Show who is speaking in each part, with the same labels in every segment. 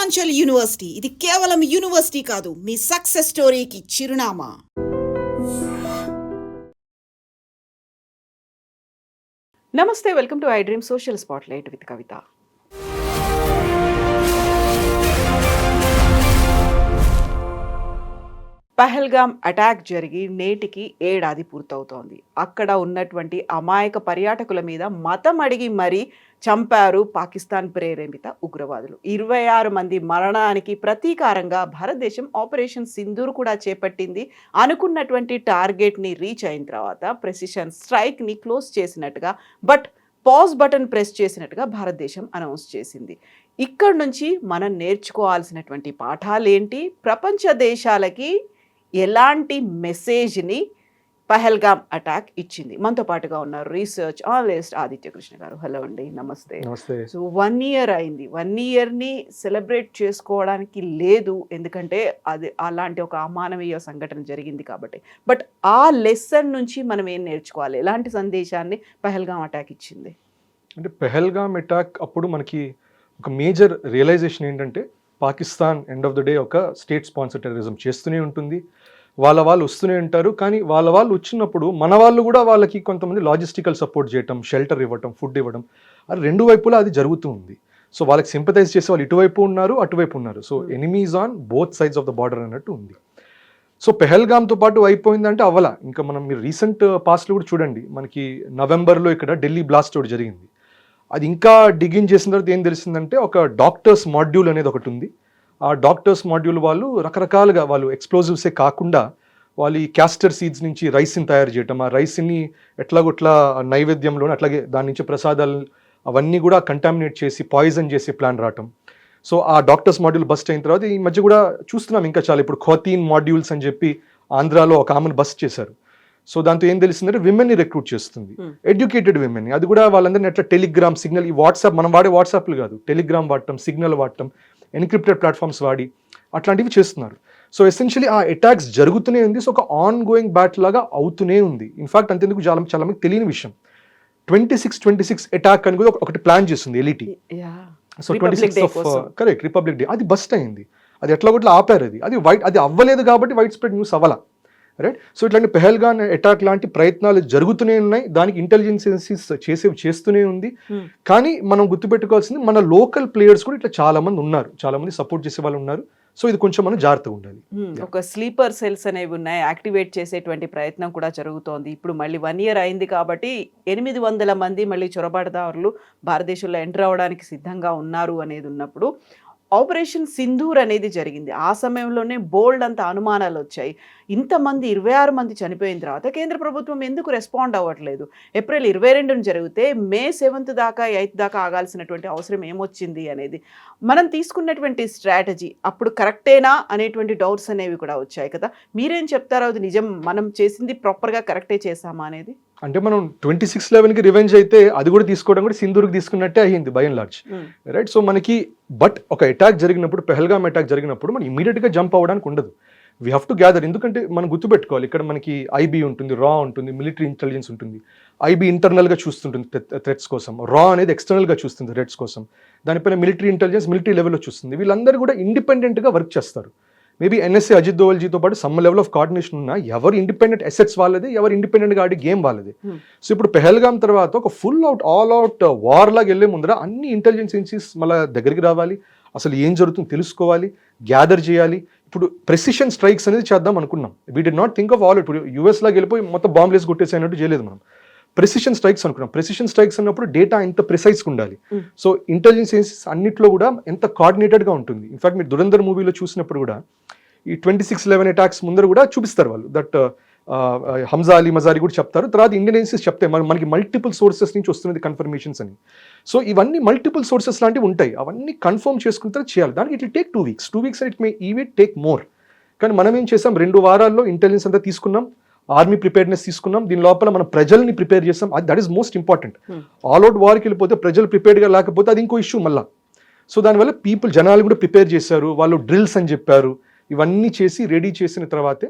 Speaker 1: Purvanchal university ఇది కేవలం university కాదు, మీ సక్సెస్ స్టోరీకి చిరునామా.
Speaker 2: నమస్తే, welcome to I dream social spotlight with Kavitha. Pahalgam attack జరిగి నేటికి ఏడాది పూర్తవుతోంది. అక్కడ ఉన్నటువంటి అమాయక పర్యాటకుల మీద మతం అడిగి మరీ చంపారు పాకిస్తాన్ ప్రేరేపిత ఉగ్రవాదులు. 26 మంది మరణానికి ప్రతీకారంగా భారతదేశం ఆపరేషన్ సింధూర్ కూడా చేపట్టింది. అనుకున్నటువంటి టార్గెట్ని రీచ్ అయిన తర్వాత ప్రెసిషన్ స్ట్రైక్ని క్లోజ్ చేసినట్టుగా, బట్ పాజ్ బటన్ ప్రెస్ చేసినట్టుగా భారతదేశం అనౌన్స్ చేసింది. ఇక్కడ నుంచి మనం నేర్చుకోవాల్సినటువంటి పాఠాలేంటి, ప్రపంచ దేశాలకి ఎలాంటి మెసేజ్ని పహల్గామ్ అటాక్ ఇచ్చింది? మనతో పాటుగా ఉన్నారు రీసెర్చ్ అనలిస్ట్ ఆదిత్య కృష్ణ గారు. హలో అండి, నమస్తే. సో 1 year అయింది. 1 yearని సెలబ్రేట్ చేసుకోవడానికి లేదు, ఎందుకంటే అది అలాంటి ఒక అమానవీయ సంఘటన జరిగింది కాబట్టి. బట్ ఆ లెసన్ నుంచి మనం ఏం నేర్చుకోవాలి? ఎలాంటి సందేశాన్ని పహల్గామ్ అటాక్ ఇచ్చింది?
Speaker 3: అంటే పహల్గామ్ అటాక్ అప్పుడు మనకి ఒక మేజర్ రియలైజేషన్ ఏంటంటే, Pakistan end of the day ఒక స్టేట్ స్పాన్సర్ టెర్రరిజం చేస్తూనే ఉంటుంది, వాళ్ళు వస్తూనే ఉంటారు. కానీ వాళ్ళు వచ్చినప్పుడు మన వాళ్ళు కూడా వాళ్ళకి కొంతమంది లాజిస్టికల్ సపోర్ట్ చేయటం, షెల్టర్ ఇవ్వటం, ఫుడ్ ఇవ్వడం, అది రెండు వైపులా అది జరుగుతూ ఉంది. సో వాళ్ళకి సింపథైజ్ చేసే వాళ్ళు ఇటువైపు ఉన్నారు, అటువైపు ఉన్నారు. So enemies on both sides of the border అన్నట్టు ఉంది. సో పెహల్గామ్తో పాటు అయిపోయిందంటే అవ్వలా. ఇంకా మనం మీరు రీసెంట్ పాస్ట్లో కూడా చూడండి, మనకి నవంబర్లో ఇక్కడ ఢిల్లీ బ్లాస్ట్ ఒకటి జరిగింది. అది ఇంకా డిగిన్ చేసిన తర్వాత ఏం తెలిసిందంటే, ఒక డాక్టర్స్ మాడ్యూల్ అనేది ఒకటి ఉంది. ఆ డాక్టర్స్ మాడ్యూల్ వాళ్ళు రకరకాలుగా వాళ్ళు ఎక్స్ప్లోజివ్సే కాకుండా వాళ్ళు ఈ క్యాస్టర్ సీడ్స్ నుంచి రైస్ని తయారు చేయటం, ఆ రైస్ని ఎట్లాగొట్లా నైవేద్యంలోనే అట్లాగే దాని నుంచి ప్రసాదాలు అవన్నీ కూడా కంటామినేట్ చేసి పాయిజన్ చేసి ప్లాన్ రావటం. సో ఆ డాక్టర్స్ మాడ్యూల్ బస్ట్ అయిన తర్వాత ఈ మధ్య కూడా చూస్తున్నాం ఇంకా చాలా. ఇప్పుడు ఖోతీన్ మాడ్యూల్స్ అని చెప్పి ఆంధ్రాలో ఒక ఆమెను బస్ట్ చేశారు. సో దాంతో ఏం తెలిసిందంటే విమెన్ని రిక్రూట్ చేస్తుంది, ఎడ్యుకేటెడ్ విమెన్ని. అది కూడా వాళ్ళందరినీ ఎట్లా టెలిగ్రామ్, సిగ్నల్, ఈ వాట్సాప్ మనం వాడే వాట్సాప్లు కాదు, టెలిగ్రామ్ వాడటం, సిగ్నల్ వాడటం, ఎన్క్రిప్టెడ్ ప్లాట్ఫామ్స్ వాడి అట్లాంటివి చేస్తున్నారు. సో ఎసెన్షియలీ ఆ అటాక్స్ జరుగుతూనే ఉంది. సో ఒక ఆన్ గోయింగ్ బ్యాట్ లాగా అవుతూనే ఉంది. ఇన్ఫాక్ట్ అంతేందుకు చాలా మంది తెలియని విషయం, 26 అటాక్ అని కూడా ఒకటి ప్లాన్ చేస్తుంది ఎలిటీ. సో 26 కరెక్ట్, రిపబ్లిక్ డే, అది బస్ట్ అయింది. అది ఎట్లా కొట్లా ఆపారు. అది అవ్వలేదు కాబట్టి వైడ్ స్ప్రెడ్ న్యూస్ అవ్వాల, రైట్. సో ఇట్లాంటి పెహల్గామ్ అటాక్ లాంటి ప్రయత్నాలు జరుగుతూనే ఉన్నాయి, దానికి ఇంటెలిజెన్స్ ఏజెన్సీస్ చేస్తూనే ఉంది. కానీ మనం గుర్తుపెట్టుకోవాల్సింది, మన లోకల్ ప్లేయర్స్ కూడా ఇట్లా చాలా మంది ఉన్నారు, చాలా మంది సపోర్ట్ చేసే వాళ్ళు ఉన్నారు. సో ఇది కొంచెం మనం జాగ్రత్తగా ఉండాలి.
Speaker 2: ఒక స్లీపర్ సెల్స్ అనేవి ఉన్నాయి, యాక్టివేట్ చేసేటువంటి ప్రయత్నం కూడా జరుగుతోంది. ఇప్పుడు మళ్ళీ 1 year అయింది కాబట్టి 800 మంది మళ్ళీ చొరబాటుదారులు భారతదేశంలో ఎంటర్ అవ్వడానికి సిద్ధంగా ఉన్నారు అనేది ఉన్నప్పుడు ఆపరేషన్ సింధూర్ అనేది జరిగింది. ఆ సమయంలోనే బోల్డ్ అంత అనుమానాలు వచ్చాయి. ఇంతమంది 26 మంది చనిపోయిన తర్వాత కేంద్ర ప్రభుత్వం ఎందుకు రెస్పాండ్ అవ్వట్లేదు? ఏప్రిల్ 22 జరిగితే మే 7 దాకా 8 దాకా ఆగాల్సినటువంటి అవసరం ఏమొచ్చింది అనేది మనం తీసుకున్నటువంటి స్ట్రాటజీ అప్పుడు కరెక్టేనా అనేటువంటి డౌట్స్ అనేవి కూడా వచ్చాయి కదా. మీరేం చెప్తారో, అది నిజం, మనం చేసింది ప్రాపర్గా కరెక్టే చేసామా అనేది?
Speaker 3: అంటే మనం 26/11కి రివెంజ్ అయితే అది కూడా తీసుకోవడం కూడా సింధూర్కి తీసుకున్నట్టే అయ్యింది by and large, right. So మనకి బట్ ఒక అటాక్ జరిగినప్పుడు, పెహల్గామ్ అటాక్ జరిగినప్పుడు మనం ఇమీడియట్గా జంప్ అవ్వడానికి ఉండదు. We have to gather. ఎందుకంటే మనం గుర్తుపెట్టుకోవాలి, ఇక్కడ మనకి ఐబీ ఉంటుంది, రా ఉంటుంది, మిలిటరీ ఇంటెలిజెన్స్ ఉంటుంది. ఐబీ ఇంటర్నల్గా చూస్తుంటుంది థ్రెట్స్ కోసం, రా అనేది ఎక్స్టర్నల్గా చూస్తుంది థ్రెట్స్ కోసం, దానిపైన మిలిటరీ ఇంటెలిజెన్స్ మిలిటరీ లెవెల్లో చూస్తుంది. వీళ్ళందరూ కూడా ఇండిపెండెంట్గా వర్క్ చేస్తారు. మేబీ ఎన్ఎస్ఏ అజిత్ దోవల్జీతో పాటు సమ్ లెవెల్ ఆఫ్ కోఆర్డినేషన్ ఉన్నా, ఎవరు ఇండిపెండెంట్ అసెట్స్ వాళ్ళది, ఎవరు ఇండిపెండెంట్గా ఆడే గేమ్ వాళ్ళది. సో ఇప్పుడు పెహల్గామ్ తర్వాత ఒక full out all out war లాగా వెళ్ళే ముందర అన్ని ఇంటెలిజెన్స్ ఏజెన్సీస్ మళ్ళీ దగ్గరికి రావాలి, అసలు ఏం జరుగుతుందో తెలుసుకోవాలి, గ్యాదర్ చేయాలి. ఇప్పుడు ప్రెసిషన్ స్ట్రైక్స్ అనేది చేద్దాం అనుకున్నాం. We did not think of all. ఇప్పుడు యూఎస్ లాగా వెళ్ళిపోయి మొత్తం బాంబులేసి కొట్టేసేనట్టు చేయలేదు మనం. ప్రెసిషన్ స్ట్రైక్స్ అనుకున్నాం. ప్రెసిషన్ స్ట్రైక్స్ అన్నప్పుడు డేటా ఎంత ప్రిసైజ్గా ఉండాలి. సో ఇంటెలిజెన్స్ ఏజెన్సీస్ అన్నిట్లో కూడా ఎంత కోఆర్డినేటెడ్గా ఉంటుంది. ఇన్ఫాక్ట్ మీరు దురంధర్ మూవీలో చూసినప్పుడు కూడా ఈ 26/11 అటాక్స్ ముందర కూడా చూపిస్తారు వాళ్ళు, దట్ హంజా అలీ మజారి కూడా చెప్తారు. తర్వాత ఇండియన్ ఏజెన్సీస్ చెప్తాయి మనకి మల్టిపుల్ సోర్సెస్ నుంచి వస్తున్నది కన్ఫర్మేషన్స్ అని. సో ఇవన్నీ మల్టిపుల్ సోర్సెస్ లాంటివి ఉంటాయి, అవన్నీ కన్ఫర్మ్ చేసుకున్న తర్వాత చేయాలి. దానికి it will take 2 weeks. 2 weeks it may even take more. కానీ మనం ఏం చేసాం, 2 వారాల్లో ఇంటెలిజెన్స్ అంతా తీసుకున్నాం, ఆర్మీ ప్రిపేర్నెస్ తీసుకున్నాం, దీని లోపల మనం ప్రజల్ని ప్రిపేర్ చేస్తాం. That is most important. All out వార్కి వెళ్ళిపోతే ప్రజలు ప్రిపేర్డ్గా లేకపోతే అది ఇంకో ఇష్యూ మళ్ళీ. సో దానివల్ల జనాలు కూడా ప్రిపేర్ చేశారు, వాళ్ళు డ్రిల్స్ అని చెప్పారు. ఇవన్నీ చేసి రెడీ చేసిన తర్వాతే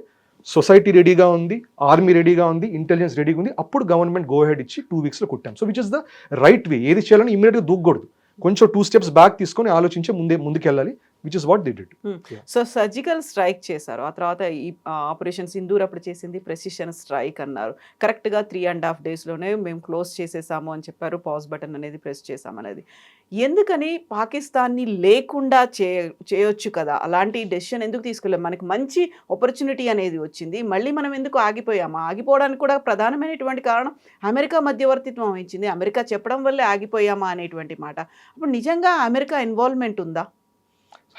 Speaker 3: సొసైటీ రెడీగా ఉంది, ఆర్మీ రెడీగా ఉంది, ఇంటెలిజెన్స్ రెడీగా ఉంది. అప్పుడు గవర్నమెంట్ గో హెడ్ ఇచ్చి 2 weeksలో కొట్టాం. So which is the right way. ఏది చేయాలని ఇమీడియట్గా దూకూడదు, కొంచెం 2 steps బ్యాక్ తీసుకొని ఆలోచించి ముందుకెళ్ళాలి. Which is what they did.
Speaker 2: So surgical strike చేశారు, ఆ తర్వాత ఈ ఆపరేషన్ సింధూర్ అప్పుడు చేసింది ప్రెసిషన్ స్ట్రైక్ అన్నారు. కరెక్ట్గా 3.5 daysలోనే మేము క్లోజ్ చేసేసాము అని చెప్పారు, పాజ్ బటన్ అనేది ప్రెస్ చేసామనేది. ఎందుకని పాకిస్తాన్ని లేకుండా చేయొచ్చు కదా, అలాంటి డెసిషన్ ఎందుకు తీసుకోలేము? మనకి మంచి ఆపర్చునిటీ అనేది వచ్చింది, మళ్ళీ మనం ఎందుకు ఆగిపోయాము? ఆగిపోవడానికి కూడా ప్రధానమైనటువంటి కారణం అమెరికా మధ్యవర్తిత్వం వహించింది, అమెరికా చెప్పడం వల్లే ఆగిపోయామా అనేటువంటి మాట. అప్పుడు నిజంగా అమెరికా ఇన్వాల్వ్మెంట్ ఉందా?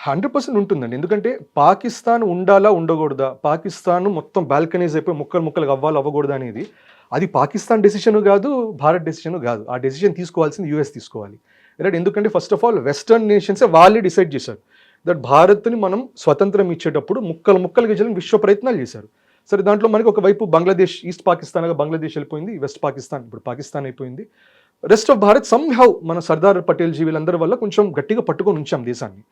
Speaker 3: 100% ఉంటుందండి. ఎందుకంటే పాకిస్తాన్ ఉండాలా ఉండకూడదా, పాకిస్తాన్ మొత్తం బాల్కనైజ్ అయిపోయి ముక్కలు ముక్కలు అవ్వాలి అవ్వకూడదా అనేది అది పాకిస్తాన్ డెసిషన్ కాదు, భారత్ డెసిషన్ కాదు. ఆ డెసిషన్ తీసుకోవాల్సింది యూఎస్ తీసుకోవాలి. రైట్? ఎందుకంటే ఫస్ట్ ఆఫ్ ఆల్ వెస్టర్న్ నేషన్సే వాళ్ళే డిసైడ్ చేశారు దట్ భారత్ని మనం స్వతంత్రం ఇచ్చేటప్పుడు ముక్కలు ముక్కలుగా చేయాలని విశ్వ ప్రయత్నాలు చేశారు. సరే, దాంట్లో మనకి ఒకవైపు బంగ్లాదేశ్, ఈస్ట్ పాకిస్తాన్గా బంగ్లాదేశ్ వెళ్ళిపోయింది, వెస్ట్ పాకిస్తాన్ ఇప్పుడు పాకిస్తాన్ అయిపోయింది. రెస్ట్ ఆఫ్ భారత్ సమ్హౌ మన సర్దార్ పటేల్ జీ వీళ్ళందరి వల్ల కొంచెం గట్టిగా పట్టుకొని ఉంచాం దేశాన్ని.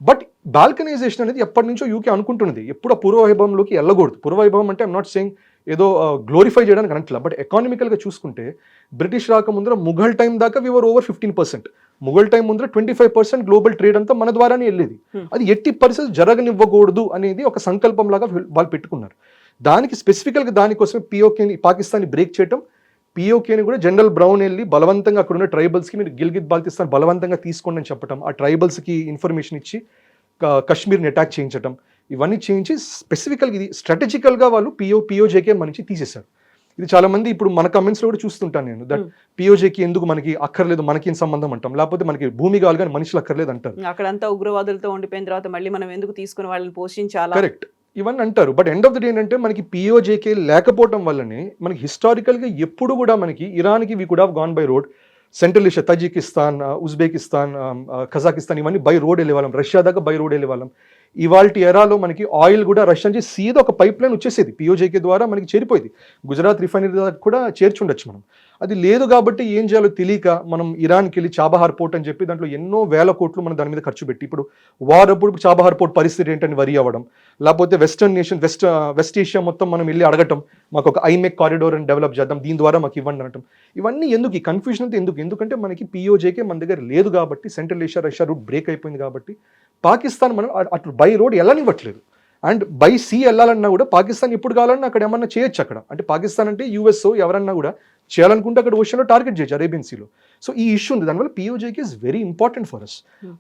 Speaker 3: బట్ బాల్కనైజేషన్ అనేది ఎప్పటి నుంచో యూకే అనుకుంటున్నది, ఎప్పుడు ఆ పూర్వవైభవంలోకి వెళ్ళకూడదు. పూర్వవైభవం అంటే ఐమ్ నాట్ సేయింగ్ ఏదో గ్లోరిఫై చేయడానికి అనట్లా, బట్ ఎకానమికల్గా చూసుకుంటే బ్రిటిష్ రాకముందర ముఘల్ టైం దాకా వీఆర్ ఓవర్ 15%, ముఘల్ టైం ముందర 25% గ్లోబల్ ట్రేడ్ అంతా మన ద్వారానే వెళ్ళేది. అది ఎట్టి పరిస్థితి జరగనివ్వకూడదు అనేది ఒక సంకల్పం లాగా వాళ్ళు పెట్టుకున్నారు. దానికి స్పెసిఫికల్గా దానికోసమే పిఓకేని, పాకిస్తాన్ని బ్రేక్ చేయటం, పిఓకేని కూడా జనరల్ బ్రౌన్ వెళ్ళి బలవంతంగా అక్కడ ఉన్న ట్రైబల్స్కి మీరు గిల్గిత్ బాల్టిస్తాన్ బలవంతంగా తీసుకోండి అని చెప్పటం, ఆ ట్రైబల్స్కి ఇన్ఫర్మేషన్ ఇచ్చి కశ్మీర్ని అటాక్ చేయించడం, ఇవన్నీ చేయించి స్పెసిఫికల్గా ఇది స్ట్రాటజికల్గా వాళ్ళు పిఓజేకే మనకి తీసేశారు. ఇది చాలా మంది ఇప్పుడు మన కమెంట్స్లో కూడా చూస్తుంటాను నేను, దట్ పిఓజేకి ఎందుకు మనకి అక్కర్లేదు, మనకి సంబంధం అంటాం, లేకపోతే మనకి భూమి కావాలి కానీ మనుషులు అక్కర్లేదు అంటారు.
Speaker 2: అక్కడంతా ఉగ్రవాదులతో ఉండిపోయిన తర్వాత మళ్ళీ మనం ఎందుకు తీసుకుని వాళ్ళని పోషించాలా?
Speaker 3: కరెక్ట్, ఇవన్నీ అంటారు. But end of the day ఏంటంటే మనకి పిఓజేకే లేకపోవడం వల్లనే మనకి హిస్టారికల్గా ఎప్పుడు కూడా మనకి ఇరాన్కి we could have gone by road, Central Asia Tajikistan, Uzbekistan, Kazakhstan ఇవన్నీ బై రోడ్ వెళ్ళేవాళ్ళం, రష్యా దాకా బై రోడ్ వెళ్ళేవాళ్ళం. ఇవాల్టి ఎరాలో మనకి ఆయిల్ కూడా రష్యా నుంచి సీదా ఒక పైప్ లైన్ వచ్చేసేది, పిఓజేకే ద్వారా మనకి చేరిపోయింది, గుజరాత్ రిఫైనరీ దాకా కూడా చేర్చుండొచ్చు మనం. అది లేదు కాబట్టి ఏం చేయాలో తెలియక మనం ఇరాన్కి వెళ్ళి చాబహార్ పోర్ట్ అని చెప్పి దాంట్లో ఎన్నో వేల కోట్లు మనం దాని మీద ఖర్చు పెట్టి, ఇప్పుడు వార్ అప్పుడు చాబహార్ పోర్ట్ పరిస్థితి ఏంటని వరి అవ్వడం, లేకపోతే వెస్టర్న్ నేషన్ వెస్ట్ ఏషియా మొత్తం మనం వెళ్ళి అడగటం, మాకు ఒక ఐమెక్ కారిడోర్ అని డెవలప్ చేద్దాం, దీని ద్వారా మాకు ఇవ్వండి అనటం, ఇవన్నీ ఎందుకు? ఈ కన్ఫ్యూజన్ అంతా ఎందుకు? ఎందుకంటే మనకి పిఓజేకే మన దగ్గర లేదు కాబట్టి, Central Asia Russia route break అయిపోయింది కాబట్టి పాకిస్తాన్ మనం అటు బై రోడ్ వెళ్ళనివ్వట్లేదు. అండ్ బై సీ వెళ్ళాలన్నా కూడా పాకిస్తాన్ ఎప్పుడు కావాలన్నా అక్కడ ఏమన్నా చేయొచ్చు. అక్కడ అంటే పాకిస్తాన్ అంటే యూఎస్ ఎవరన్నా కూడా చేయాలనుకుంటే అక్కడ ఓషన్లో టార్గెట్ చేయొచ్చు, అరేబియన్ సీలో. సో ఈ ఇష్యూ ఉంది, దానివల్ల పిఓజేకి is very important for us.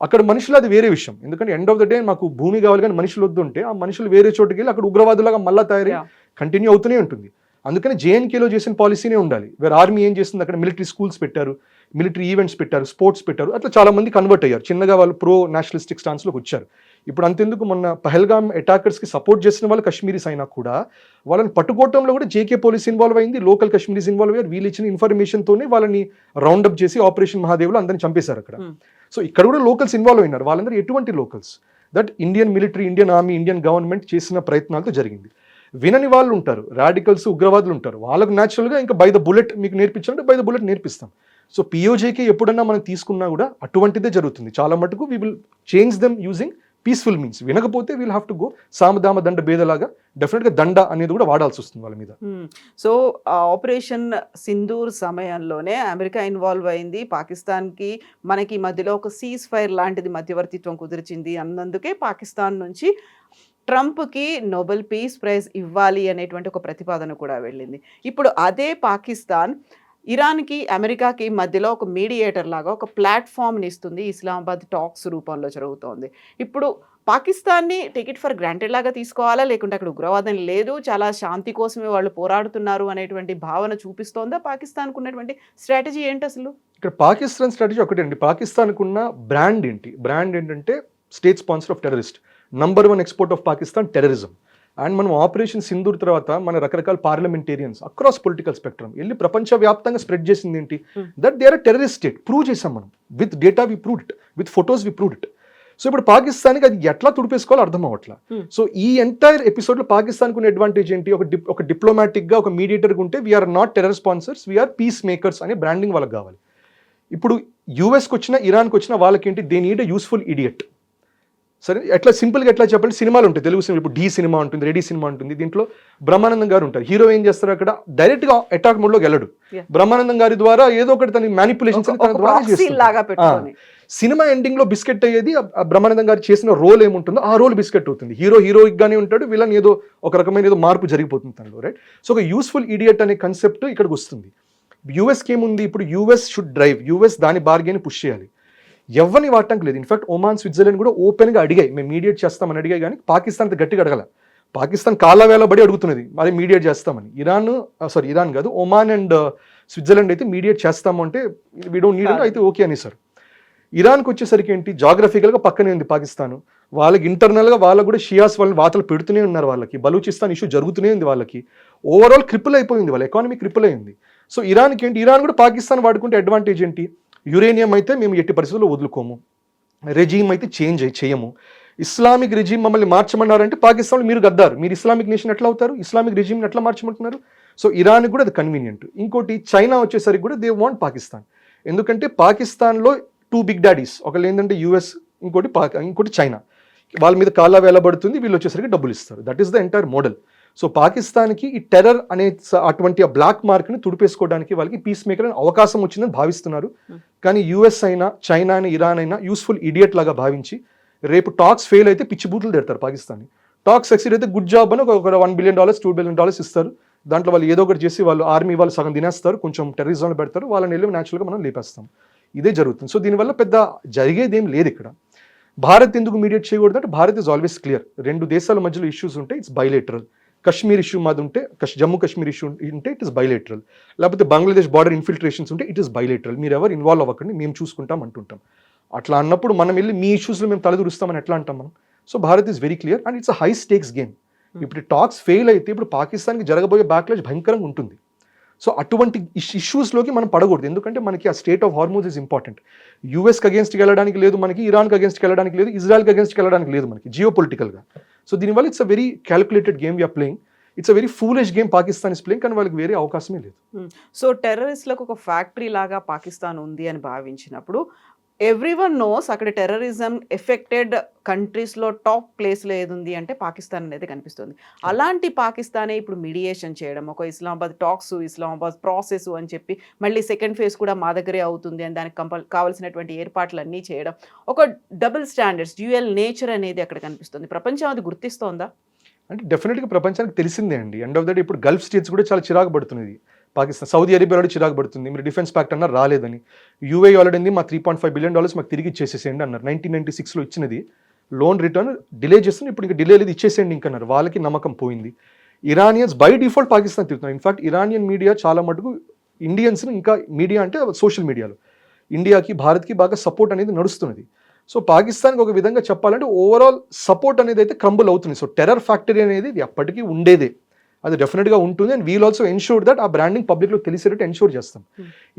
Speaker 3: అక్కడ మనుషులు అది వేరే విషయం, ఎందుకంటే ఎండ్ ఆఫ్ ద డే మాకు భూమి కావాలి కానీ మనుషులు వద్దు ఉంటే ఆ మనుషులు వేరే చోటుకి వెళ్ళి అక్కడ ఉగ్రవాదులాగా మళ్ళీ తయారై కంటిన్యూ అవుతూనే ఉంటుంది. అందుకని జేఎన్కేలో చేసిన పాలసీనే ఉండాలి. వేరే ఆర్మీ ఏం చేస్తుంది, అక్కడ మిలిటరీ స్కూల్స్ పెట్టారు, మిలిటరీ ఈవెంట్స్ పెట్టారు, స్పోర్ట్స్ పెట్టారు, అట్లా చాలా మంది కన్వర్ట్ అయ్యారు, చిన్నగా వాళ్ళు ప్రో నేషనలిస్టిక్ స్టాన్స్లోకి వచ్చారు. ఇప్పుడు అంతెందుకు మొన్న పహల్గామ్ అటాకర్స్కి సపోర్ట్ చేసిన వాళ్ళు కశ్మీరీస్ అయినా కూడా వాళ్ళని పట్టుకోవడంలో కూడా జేకే పోలీస్ ఇన్వాల్వ్ అయింది, లోకల్ కశ్మీరీస్ ఇన్వాల్వ్ అయ్యారు. వీళ్ళు ఇచ్చిన ఇన్ఫర్మేషన్తోనే వాళ్ళని రౌండప్ చేసి ఆపరేషన్ మహాదేవ్లో అందరిని చంపేశారు అక్కడ. సో ఇక్కడ కూడా లోకల్స్ ఇన్వాల్వ్ అయినారు. వాళ్ళందరూ ఎటువంటి locals? That Indian military, Indian army, Indian government చేసిన ప్రయత్నాలతో జరిగింది. వినని వాళ్ళు ఉంటారు, రాడికల్స్, ఉగ్రవాదులు ఉంటారు, వాళ్ళకు న్యాచురల్గా ఇంకా బై ద బుల్లెట్ మీకు నేర్పించాలంటే బై ద బుల్లెట్ నేర్పిస్తాం. సో పిఓజేకే ఎప్పుడన్నా మనం తీసుకున్నా కూడా అటువంటిదే జరుగుతుంది. చాలా మటుకు we will change them using peaceful means. వినకపోతే వీల్ హ్యావ్ టు గో సామదామ దండ భేదలాగా డెఫినెట్గా దండ అనేది కూడా వాడాల్సి వస్తుంది వాళ్ళ మీద.
Speaker 2: సో ఆపరేషన్ సింధూర్ సమయంలోనే అమెరికా ఇన్వాల్వ్ అయింది, పాకిస్తాన్కి మనకి మధ్యలో ఒక సీజ్ ఫైర్ లాంటిది మధ్యవర్తిత్వం కుదిర్చింది అన్నందుకే పాకిస్తాన్ నుంచి ట్రంప్కి నోబెల్ పీస్ ప్రైజ్ ఇవ్వాలి అనేటువంటి ఒక ప్రతిపాదన కూడా వెళ్ళింది. ఇప్పుడు అదే పాకిస్తాన్ ఇరాన్కి అమెరికాకి మధ్యలో ఒక మీడియేటర్ లాగా ఒక ప్లాట్ఫామ్ని ఇస్తుంది, ఇస్లామాబాద్ టాక్స్ రూపంలో జరుగుతోంది. ఇప్పుడు పాకిస్తాన్ని టికెట్ ఫర్ గ్రాంటెడ్ లాగా తీసుకోవాలా, లేకుంటే అక్కడ ఉగ్రవాదం లేదు, చాలా శాంతి కోసమే వాళ్ళు పోరాడుతున్నారు అనేటువంటి భావన చూపిస్తోందా? పాకిస్తాన్కు ఉన్నటువంటి స్ట్రాటజీ ఏంటి అసలు? ఇక్కడ
Speaker 3: పాకిస్తాన్ స్ట్రాటజీ ఒకటే అండి. పాకిస్తాన్కు ఉన్న బ్రాండ్ ఏంటి? బ్రాండ్ ఏంటంటే state sponsor of terrorist, number 1 export of Pakistan terrorism. And మనం ఆపరేషన్ సింధూర్ తర్వాత మన రకరకాల పార్లమెంటేరియన్స్ అక్రాస్ పొలిటికల్ స్పెక్ట్రమ్ వెళ్ళి ప్రపంచవ్యాప్తంగా స్ప్రెడ్ చేసింది ఏంటి? That they are terrorist state. Prove చేసాం మనం, with data we proved it, with photos we proved it. So ఇప్పుడు పాకిస్తాన్కి అది ఎట్లా తుడిపేసుకోవాలో అర్థం అవ్వట్లా. సో ఈ ఎంటైర్ ఎపిసోడ్లో పాకిస్తాన్కు ఉన్న అడ్వాంటేజ్ ఏంటి? ఒక డిప్లొమాటిక్గా ఒక మీడియేటర్గా ఉంటే we are not terror sponsors, we are peace makers అనే బ్రాండింగ్ వాళ్ళకి కావాలి. ఇప్పుడు యూఎస్కి వచ్చినా ఇరాన్కి వచ్చినా వాళ్ళకేంటి? They need a useful idiot. సరే, ఎట్లా సింపుల్గా ఎట్లా చెప్పండి, సినిమాలు ఉంటాయి, తెలుగు సినిమా, ఇప్పుడు డి సినిమా ఉంటుంది, రెడీ సినిమా ఉంటుంది, దీంట్లో బ్రహ్మానందం గారు ఉంటారు, హీరో ఏం చేస్తారు అక్కడ డైరెక్ట్గా అటాక్ మోడ్లోకి వెళ్ళడు, బ్రహ్మానందం గారి ద్వారా ఏదో ఒకటి తన మ్యానిపులేషన్స్ తన ద్వారా చేస్తారు. సినిమా ఎండింగ్లో బిస్కెట్ అయ్యేది ఆ బ్రహ్మానందం గారు చేసిన రోల్ ఏముంటుందో ఆ రోల్ బిస్కెట్ అవుతుంది. హీరోయిక్ గానే ఉంటాడు, విలన్ ఏదో ఒక రకమైన ఏదో మార్పు జరిగిపోతుంది తనలో, రైట్? సో ఒక యూస్ఫుల్ ఇడియట్ అనే కాన్సెప్ట్ ఇక్కడికి వస్తుంది. యూఎస్కి ఏముంది, ఇప్పుడు యూఎస్ షుడ్ డ్రైవ్, యూఎస్ దాని బార్గెన్ పుష్ చేయాలి. ఎవరిని వాడటానికి లేదు. ఇన్ఫాక్ట్ ఒమాన్, స్విట్జర్లాండ్ కూడా ఓపెన్గా అడిగాయి, మేము మీడియేట్ చేస్తామని అడిగాయి, కానీ పాకిస్తాన్ అంత గట్టిగా అడగల. పాకిస్తాన్ కాళ్ళ వేళబడి అడుగుతున్నది మరి మీడియేట్ చేస్తామని. ఇరాన్ కాదు, ఒమాన్ అండ్ స్విట్జర్లాండ్ అయితే మీడియేట్ చేస్తాము అంటే వీ డోంట్ నీడ్ అయితే ఓకే అనేసారు. ఇరాన్కి వచ్చేసరికి ఏంటి, జాగ్రఫికల్గా పక్కనే ఉంది పాకిస్తాన్, వాళ్ళకి ఇంటర్నల్గా వాళ్ళకు కూడా షియాస్ వాళ్ళని వాతలు పెడుతూనే ఉన్నారు, వాళ్ళకి బలూచిస్తాన్ ఇష్యూ జరుగుతూనే ఉంది, వాళ్ళకి ఓవరాల్ క్రిపుల్ అయిపోయింది, వాళ్ళ ఎకానమీ క్రిపుల్ అయింది. సో ఇరాన్కి ఏంటి, ఇరాన్ కూడా పాకిస్తాన్ వాడుకుంటే అడ్వాంటేజ్ ఏంటి, యురేనియం అయితే మేము ఎట్టి పరిస్థితుల్లో వదులుకోము, రెజీమ్ అయితే చేంజ్ చేయము, ఇస్లామిక్ రెజీమ్ మమ్మల్ని మార్చమన్నారంటే పాకిస్తాన్లో మీరు గద్దారు, మీరు ఇస్లామిక్ నేషన్ ఎట్లా అవుతారు, ఇస్లామిక్ రెజీమ్ని ఎట్లా మార్చమంటున్నారు. సో ఇరాన్కి కూడా అది కన్వీనియంట్. ఇంకోటి చైనా వచ్చేసరికి కూడా దే వాంట్ పాకిస్తాన్, ఎందుకంటే పాకిస్తాన్లో 2 బిగ్ డాడీస్, ఒకళ్ళు ఏంటంటే యూఎస్, ఇంకోటి చైనా, వాళ్ళ మీద కాళ్ళ వేలబడుతుంది, వీళ్ళు వచ్చేసరికి డబ్బులు ఇస్తారు. That is the entire model. So పాకిస్తాన్కి ఈ టెర్రర్ అనే అటువంటి ఆ బ్లాక్ మార్క్ని తుడిపేసుకోవడానికి వాళ్ళకి పీస్ మేకర్ అనే అవకాశం వచ్చిందని భావిస్తున్నారు. కానీ యూఎస్ అయినా, చైనా అయినా, ఇరాన్ అయినా యూస్ఫుల్ ఇడియట్ లాగా భావించి రేపు టాక్స్ ఫెయిల్ అయితే పిచ్చి బూతులు తిడతారు పాకిస్తాన్ని. టాక్స్ సక్సీడ్ అయితే గుడ్ జాబ్ అని ఒక $1 బిలియన్ $2 బిలియన్ ఇస్తారు. దాంట్లో వాళ్ళు ఏదో ఒకటి చేసి వాళ్ళు ఆర్మీ వాళ్ళు సగం తినేస్తారు, కొంచెం టెర్రరిజంలో పెడతారు, వాళ్ళని వెళ్ళి న్యాచురల్గా మనం లేపేస్తాం. ఇదే జరుగుతుంది. సో దీనివల్ల పెద్ద జరిగేది ఏం లేదు ఇక్కడ. భారత్ ఎందుకు మీడియేట్ చేయకూడదు అంటే భారత్ ఈజ్ ఆల్వేస్ క్లియర్. 2 దేశాల మధ్యలో ఇష్యూస్ ఉంటే ఇట్స్ బైలేటరల్. కశ్మీర్ ఇష్యూ మాది ఉంటే, జమ్మూ కాశ్మీర్ ఇష్యూ ఉంటే ఇట్ ఇస్ బైలేటరల్. లేకపోతే బంగ్లాదేశ్ బార్డర్ ఇన్ఫిల్ట్రేషన్స్ ఉంటే ఇట్ ఇస్ బైలేటరల్. మీరు ఎవరు ఇన్వాల్వ్ అవ్వకండి, మేము చూసుకుంటాం అంటుంటాం. అట్లా అన్నప్పుడు మనం వెళ్ళి మీ ఇష్యూస్లో మేము తలదూరుస్తామని ఎట్లా అంటాం మనం? So Bharat is very clear and it's a high స్టేక్స్ game. ఇప్పుడు టాక్స్ ఫెయిల్ అయితే ఇప్పుడు పాకిస్తాన్కి జరగబోయే బ్యాక్లాష్ భయంకరంగా ఉంటుంది. సో అటువంటి ఇష్యూస్లోకి మనం పడకూడదు, ఎందుకంటే మనకి ఆ strait of Hormuz is important. యూఎస్కి అగేన్స్ట్కి వెళ్ళడానికి లేదు మనకి, ఇరాన్కి అగేన్స్ట్కి వెళ్ళడానికి లేదు, ఇజ్రాయల్కి అగేన్స్ట్కి వెళ్ళడానికి లేదు మనకి జియో పొలిటికల్గా. సో దీనివల్ల it's a very calculated game you're playing. It's a very foolish game Pakistan is playing, కానీ వాళ్ళకి వేరే అవకాశమే లేదు.
Speaker 2: సో టెర్రరిస్ట్లకు ఒక ఫ్యాక్టరీ లాగా పాకిస్తాన్ ఉంది అని భావించినప్పుడు ఎవ్రీవన్ నోస్ అక్కడ టెర్రరిజం ఎఫెక్టెడ్ కంట్రీస్లో టాప్ ప్లేస్లో ఏది ఉంది అంటే పాకిస్తాన్ అనేది కనిపిస్తుంది. అలాంటి పాకిస్తానే ఇప్పుడు మీడియేషన్ చేయడం, ఒక ఇస్లామాబాద్ టాక్స్, ఇస్లామాబాద్ ప్రాసెస్ అని చెప్పి మళ్ళీ సెకండ్ ఫేజ్ కూడా మా దగ్గరే అవుతుంది అని దానికి కావాల్సినటువంటి ఏర్పాట్లన్నీ చేయడం, ఒక డబుల్ స్టాండర్డ్స్, డ్యూయల్ నేచర్ అనేది అక్కడ కనిపిస్తుంది. ప్రపంచం అది గుర్తిస్తోందా?
Speaker 3: అంటే డెఫినెట్గా ప్రపంచానికి తెలిసిందే అండి. ఎండ్ ఆఫ్ ద డే ఇప్పుడు గల్ఫ్ స్టేట్స్ కూడా చాలా చిరాకు పడుతున్నది పాకిస్తాన్. సౌదీ అరేబియా కూడా చిరాకు పడుతుంది, మీరు డిఫెన్స్ ప్యాక్ట్ అన్నారు రాలేదని. యూఏఈ ఆల్రెడీ మా $3.5 బిలియన్ మాకు తిరిగి ఇచ్చేసేయండి అన్నారు. 1996లో ఇచ్చినది లోన్ రిటర్న్ డిలే చేస్తుంది, ఇప్పుడు ఇంకా డిలే లేదు ఇచ్చేసేయండి ఇంకన్నారు. వాళ్ళకి నమ్మకం పోయింది. ఇరానియన్స్ బై డిఫాల్ట్ పాకిస్తాన్ తిరుగుతున్నారు. ఇన్ఫాక్ట్ ఇరానియన్ మీడియా చాలా మటుకు ఇండియన్స్ని, ఇంకా మీడియా అంటే సోషల్ మీడియాలో ఇండియాకి, భారత్కి బాగా సపోర్ట్ అనేది నడుస్తున్నది. సో పాకిస్తాన్కి ఒక విధంగా చెప్పాలంటే ఓవరాల్ సపోర్ట్ అనేది అయితే క్రంబుల్ అవుతుంది. సో టెర్రర్ ఫ్యాక్టరీ అనేది ఎప్పటికీ ఉండేదే, అది డెఫినెట్గా ఉంటుంది. And we'll also ensure that ఆ బ్రాండింగ్ పబ్లిక్లో తెలిసేటట్టు ఎన్షూర్ చేస్తాం.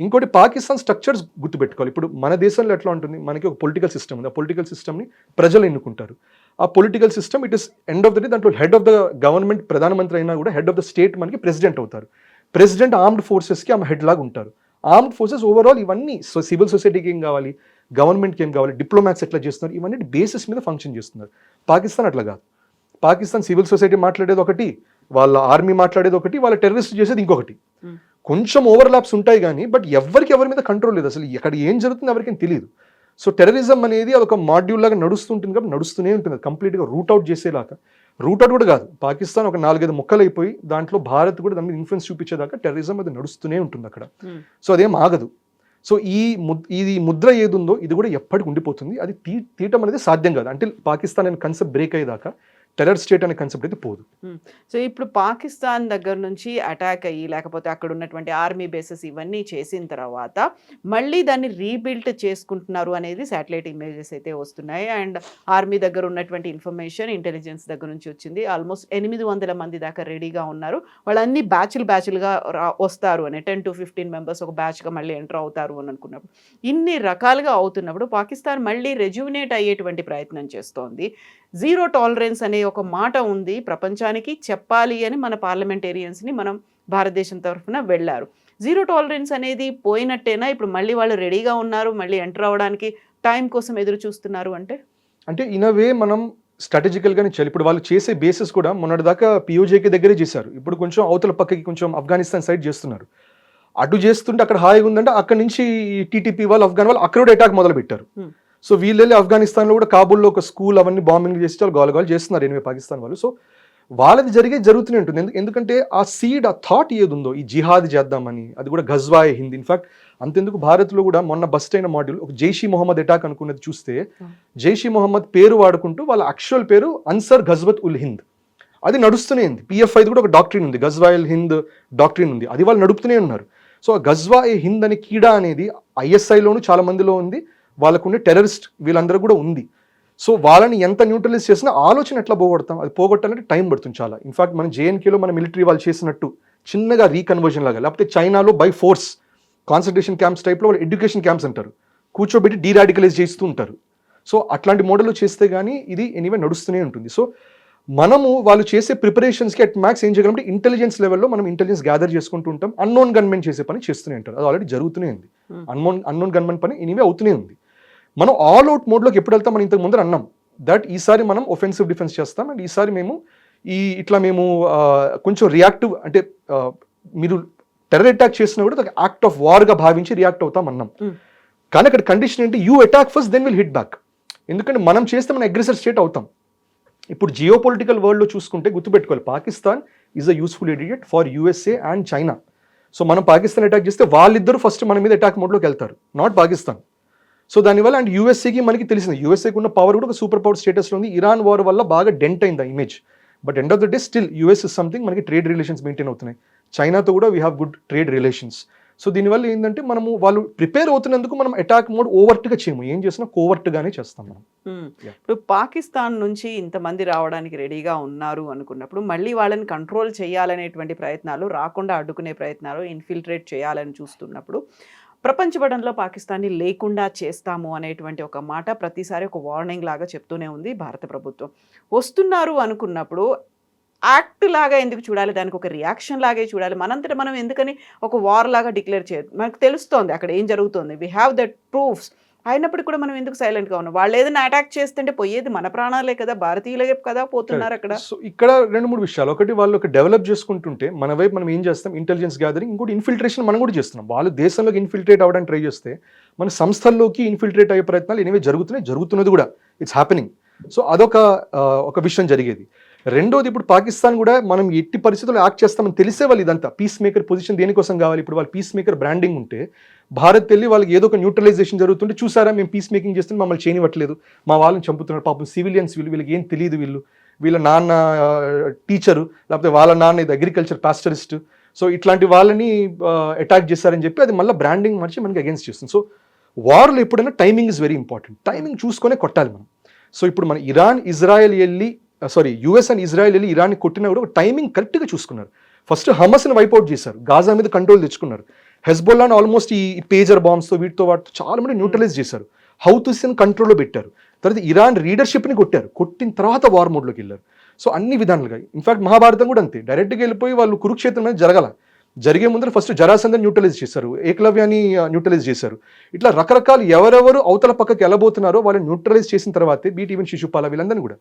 Speaker 3: ఇంకోటి పాకిస్తాన్ స్ట్రక్చర్స్ గుర్తుపెట్టుకోవాలి. ఇప్పుడు మన దేశంలో ఎట్లా ఉంటుంది, మనకి ఒక పొలిటికల్ సిస్టమ్ ఉంది, ఆ పొలిటికల్ సిస్టమ్ని ప్రజలు ఎన్నుకుంటారు. ఆ political system it is end of the day దాంట్లో హెడ్ ఆఫ్ ద గవర్నమెంట్ ప్రధానమంత్రి అయినా కూడా హెడ్ ఆఫ్ ద స్టేట్ మనకి ప్రెసిడెంట్ అవుతారు. ప్రెసిడెంట్ ఆర్మ్డ్ ఫోర్సెస్కి ఆమె హెడ్ లాగా ఉంటారు. ఆర్మ్డ్ ఫోర్సెస్ ఓవరాల్ ఇవన్నీ సివిల్ సొసైటీకి ఏం కావాలి, గవర్నమెంట్కి ఏం కావాలి, డిప్లొమాట్స్ ఎట్లా చేస్తున్నారు, ఇవన్నీ బేసిస్ మీద ఫంక్షన్ చేస్తున్నారు. పాకిస్తాన్ అట్లా కాదు. పాకిస్తాన్ సివిల్ సొసైటీ మాట్లాడేది ఒకటి, వాళ్ళ ఆర్మీ మాట్లాడేది ఒకటి, వాళ్ళ టెర్రరిస్ట్ చేసేది ఇంకొకటి. కొంచెం ఓవర్లాప్స్ ఉంటాయి కానీ బట్ ఎవరి మీద కంట్రోల్ లేదు, అసలు ఎక్కడ ఏం జరుగుతుంది ఎవరికేం తెలియదు. సో టెర్రరిజం అనేది అదొక మాడ్యూల్ లాగా నడుస్తుంటుంది కాబట్టి నడుస్తూనే ఉంటుంది, కంప్లీట్గా రూట్ అవుట్ చేసేలాగా. రూట్ అవుట్ కూడా కాదు, పాకిస్తాన్ ఒక 4-5 ముక్కలు అయిపోయి దాంట్లో భారత్ కూడా దాని మీద ఇన్ఫ్లుయెన్స్ చూపించేదాకా టెర్రరిజం అది నడుస్తూనే ఉంటుంది అక్కడ. సో అదేం ఆగదు. సో ఈ ముద్ర ఏది ఉందో ఇది కూడా ఎప్పటికి ఉండిపోతుంది. అది తీయటం అనేది సాధ్యం కాదు అంటే పాకిస్తాన్ అనే కన్సెప్ట్ బ్రేక్ అయ్యేదాకా టెర్రర్ స్టేట్ అనే కన్సెప్ట్ అయితే పోదు.
Speaker 2: సో ఇప్పుడు పాకిస్తాన్ దగ్గర నుంచి అటాక్ అయ్యి లేకపోతే అక్కడ ఉన్నటువంటి ఆర్మీ బేసెస్ ఇవన్నీ చేసిన తర్వాత మళ్ళీ దాన్ని రీబిల్డ్ చేసుకుంటున్నారు అనేది శాటిలైట్ ఇమేజెస్ అయితే వస్తున్నాయి. అండ్ ఆర్మీ దగ్గర ఉన్నటువంటి ఇన్ఫర్మేషన్ ఇంటెలిజెన్స్ దగ్గర నుంచి వచ్చింది. ఆల్మోస్ట్ 800 మంది దాకా రెడీగా ఉన్నారు. వాళ్ళన్నీ బ్యాచ్లుగా వస్తారు అని 10 to 15 మెంబర్స్ ఒక బ్యాచ్గా మళ్ళీ ఎంటర్ అవుతారు అని అనుకున్నప్పుడు, ఇన్ని రకాలుగా అవుతున్నప్పుడు పాకిస్తాన్ మళ్ళీ రెజ్యూనేట్ అయ్యేటువంటి ప్రయత్నం చేస్తోంది. జీరో టాలరెన్స్ అనే ఒక మాట ఉంది, ప్రపంచానికి చెప్పాలి అని మన పార్లమెంటేరియన్స్ని మనం భారతదేశం తరఫున వెళ్ళారు. జీరో టాలరెన్స్ అనేది పోయినట్టేనా? ఇప్పుడు మళ్ళీ వాళ్ళు రెడీగా ఉన్నారు, మళ్ళీ ఎంటర్ అవ్వడానికి టైం కోసం ఎదురు చూస్తున్నారు అంటే
Speaker 3: ఇన్ అ వే మనం స్ట్రాటజికల్గానే చేయాలి. ఇప్పుడు వాళ్ళు చేసే బేసెస్ కూడా మొన్నటిదాకా పిఓజేకి దగ్గరే చేశారు, ఇప్పుడు కొంచెం అవతల పక్కకి కొంచెం ఆఫ్ఘనిస్తాన్ సైడ్ చేస్తున్నారు. అటు చేస్తుంటే అక్కడ హాయిగా ఉందంటే అక్కడ నుంచి టీటీపీ వాళ్ళు అఫ్ఘాన్ వాళ్ళు అక్కడ కూడా అటాక్ మొదలు పెట్టారు. సో వీళ్ళు వెళ్ళి ఆఫ్ఘనిస్తాన్లో కూడా కాబూల్లో ఒక స్కూల్ అవన్నీ బాంబింగ్ చేసి వాళ్ళు గోల చేస్తున్నారు ఎనిమిది పాకిస్తాన్ వాళ్ళు. సో వాళ్ళది జరుగుతూనే ఉంటుంది. ఎందుకంటే ఆ సీడ్, ఆ థాట్ ఏది ఉందో ఈ జిహాద్ చేద్దామని, అది కూడా గజ్వాయ్ హింద్. ఇన్ఫాక్ట్ అంతెందుకు భారత్లో కూడా మొన్న బస్ట్ అయిన మాడ్యూల్ ఒక జైషీ మొహమ్మద్ అటాక్ అనుకున్నది చూస్తే జైషీ మొహమ్మద్ పేరు వాడుకుంటూ వాళ్ళ యాక్చువల్ పేరు అన్సర్ గజ్వత్ ఉల్ హింద్, అది నడుస్తూనే ఉంది. పిఎఫ్ఐది కూడా ఒక డాక్ట్రిన్ ఉంది, గజ్వాయ్ హింద్ డాక్ట్రిన్ ఉంది, అది వాళ్ళు నడుపుతూనే ఉన్నారు. సో గజ్వాయ్ హింద్ అనే కీడా అనేది ఐఎస్ఐలోను చాలా మందిలో ఉంది, వాళ్ళకుండే టెర్రరిస్ట్ వీళ్ళందరూ కూడా ఉంది. సో వాళ్ళని ఎంత న్యూట్రలైజ్ చేసినా ఆలోచన ఎట్లా పోగొడతాం, అది పోగొట్టాలంటే టైం పడుతుంది చాలా. ఇన్ఫాక్ట్ మన జేఎన్కేలో మన మిలిటరీ వాళ్ళు చేసినట్టు చిన్నగా రీకన్వర్జన్ లాగా, లేకపోతే చైనాలో బై ఫోర్స్ కాన్సన్ట్రేషన్ క్యాంప్స్ టైప్లో వాళ్ళు ఎడ్యుకేషన్ క్యాంప్స్ అంటారు, కూర్చోబెట్టి డీరాడికలైజ్ చేస్తూ ఉంటారు. సో అట్లాంటి మోడల్లో చేస్తే కానీ ఇది ఎనీవే నడుస్తూనే ఉంటుంది. సో మనము వాళ్ళు చేసే ప్రిపరేషన్స్కి అట్ మ్యాక్స్ ఏం చేయగలంటే ఇంటెలిజెన్స్ లెవెల్లో మనం ఇంటెలిజెన్స్ గ్యాదర్ చేసుకుంటూ ఉంటాం. అన్నోన్ గన్మెన్ చేసే పని చేస్తూనే ఉంటారు, అది ఆల్రెడీ జరుగుతూనే ఉంది. అన్నోన్ గన్మెన్ పని ఎనీవే అవుతూనే ఉంది. మనం ఆల్ అవుట్ మోడ్లోకి ఎప్పుడు వెళ్తాం, మనం ఇంతకు ముందర అన్నాం దట్ ఈసారి మనం ఒఫెన్సివ్ డిఫెన్స్ చేస్తాం అండ్ ఈసారి మేము ఇట్లా మేము కొంచెం రియాక్టివ్, అంటే మీరు టెర్రర్ అటాక్ చేసినా కూడా ఒక యాక్ట్ ఆఫ్ వార్గా భావించి రియాక్ట్ అవుతాం అన్నాం. కానీ అక్కడ కండిషన్ ఏంటి, you attack first then will hit back. ఎందుకంటే మనం చేస్తే మనం అగ్రెసర్ స్టేట్ అవుతాం. ఇప్పుడు జియో పొలిటికల్ వరల్డ్లో చూసుకుంటే గుర్తుపెట్టుకోవాలి, Pakistan is a useful idiot for USA and China. So మనం పాకిస్తాన్ అటాక్ చేస్తే వాళ్ళిద్దరూ ఫస్ట్ మన మీద అటాక్ మోడ్లోకి వెళ్తారు, నాట్ పాకిస్తాన్. సో దానివల్ల అండ్ యూఎస్ఏకి మనకి తెలిసింది, యూఎస్ఏకి ఉన్న పవర్ కూడా ఒక సూపర్ పవర్ స్టేటస్లో ఉంది. ఇరాన్ వార్ వల్ల బాగా డెంట్ అయింది ఆ image. But end of the day still US is something, మనకి ట్రేడ్ రిలేషన్స్ మెయింటైన్ అవుతున్నాయి. చైనాతో కూడా we have good trade relations. So దీనివల్ల ఏంటంటే మనము వాళ్ళు ప్రిపేర్ అవుతున్నందుకు మనం అటాక్ మోడ్ ఓవర్ట్గా చేయము, ఏం చేసినా కోవర్ట్గానే చేస్తాం మనం.
Speaker 2: ఇప్పుడు పాకిస్తాన్ నుంచి ఇంతమంది రావడానికి రెడీగా ఉన్నారు అనుకున్నప్పుడు మళ్ళీ వాళ్ళని కంట్రోల్ చేయాలనేటువంటి ప్రయత్నాలు, రాకుండా అడ్డుకునే ప్రయత్నాలు, ఇన్ఫిల్ట్రేట్ చేయాలని చూస్తున్నప్పుడు ప్రపంచపటంలో పాకిస్తాన్ని లేకుండా చేస్తాము అనేటువంటి ఒక మాట ప్రతిసారి ఒక వార్నింగ్ లాగా చెప్తూనే ఉంది భారత ప్రభుత్వం. వస్తున్నారు అనుకున్నప్పుడు యాక్ట్ లాగా ఎందుకు చూడాలి, దానికి ఒక రియాక్షన్ లాగే చూడాలి. మనంతటా మనం ఎందుకని ఒక వార్ లాగా డిక్లేర్ చేయదు, మనకు తెలుస్తోంది అక్కడ ఏం జరుగుతుంది, వీ హ్యావ్ దట్ ప్రూఫ్స్. అయినప్పటికీ కూడా మనం ఎందుకు సైలెంట్గా ఉన్నాం? వాళ్ళు ఏదైనా అటాక్ చేస్తుంటే పోయేది మన ప్రాణాలే కదా, భారతీయులే కదా పోతున్నారు అక్కడ.
Speaker 3: సో ఇక్కడ 2-3 విషయాలు. ఒకటి, వాళ్ళు ఒక డెవలప్ చేసుకుంటుంటే మన వైపు మనం ఏం చేస్తాం, ఇంటెలిజెన్స్ గ్యాదరింగ్. ఇంకోటి ఇన్ఫిల్ట్రేషన్ మనం కూడా చేస్తున్నాం. వాళ్ళు దేశంలోకి ఇన్ఫిల్ట్రేట్ అవ్వడానికి ట్రై చేస్తే మన సంస్థల్లోకి ఇన్ఫిల్ట్రేట్ అయ్యే ప్రయత్నాలు ఎనివే జరుగుతున్నది కూడా, ఇట్స్ హ్యాపెనింగ్. సో అదొక ఒక విషయం జరిగేది. రెండోది, ఇప్పుడు పాకిస్తాన్ కూడా మనం ఎట్టి పరిస్థితుల్లో యాక్ట్ చేస్తామని తెలిసే వాళ్ళు ఇదంతా పీస్ మేకర్ పొజిషన్ దేనికోసం కావాలి. ఇప్పుడు వాళ్ళు పీస్ మేకర్ బ్రాండింగ్ ఉంటే భారత్ వెళ్ళి వాళ్ళకి ఏదో ఒక న్యూట్రలైజేషన్ జరుగుతుంటే, చూసారా మేము పీస్ మేకింగ్ చేస్తుంటే మమ్మల్ని చేయనివ్వట్లేదు, మా వాళ్ళని చంపుతున్నారు, పాపం సివిలియన్స్ వీళ్ళకి ఏం తెలియదు, వీళ్ళ నాన్న టీచరు, లేకపోతే వాళ్ళ నాన్న ఇది అగ్రికల్చర్ పాస్టరిస్ట్, సో ఇట్లాంటి వాళ్ళని అటాక్ చేశారని చెప్పి అది మళ్ళీ బ్రాండింగ్ మార్చి మనకి అగేన్స్ట్ చేస్తుంది. సో వార్లో ఎప్పుడైనా timing is very important, timing చూసుకొనే కొట్టాలి మనం. సో ఇప్పుడు మన యుఎస్ అండ్ ఇజ్రాయెల్ వెళ్ళి ఇరాన్ని కొట్టినా కూడా ఒక టైమింగ్ కరెక్ట్గా చూసుకున్నారు. ఫస్ట్ హమస్ని వైపౌట్ చేశారు, గాజా మీద కంట్రోల్ తెచ్చుకున్నారు, హెజ్బొల్లాను ఆల్మోస్ట్ ఈ పేజర్ బాంబ్స్తో వీటితో వాటితో చాలా మంది న్యూట్రలైజ్ చేశారు, హౌతుస్ని కంట్రోల్లో పెట్టారు. తర్వాత ఇరాన్ లీడర్షిప్ని కొట్టిన తర్వాత వార్ మోడ్లోకి వెళ్ళారు. సో అన్ని విధానాలుగా, ఇన్ఫాక్ట్ మహాభారతం కూడా అంతే, డైరెక్ట్గా వెళ్ళిపోయి వాళ్ళు కురుక్షేత్రం మీద జరిగే ముందర ఫస్ట్ జరాసంధని న్యూట్రలైజ్ చేశారు, ఏకలవ్యాన్ని న్యూట్రలైజ్ చేశారు. ఇట్లా రకరకాలు ఎవరెవరు అవతల పక్కకి వెళ్ళబోతున్నారో వాళ్ళని న్యూట్రలైజ్ చేసిన తర్వాతే ఈవెన్ శిశుపాల వీళ్ళందరినీ కూడా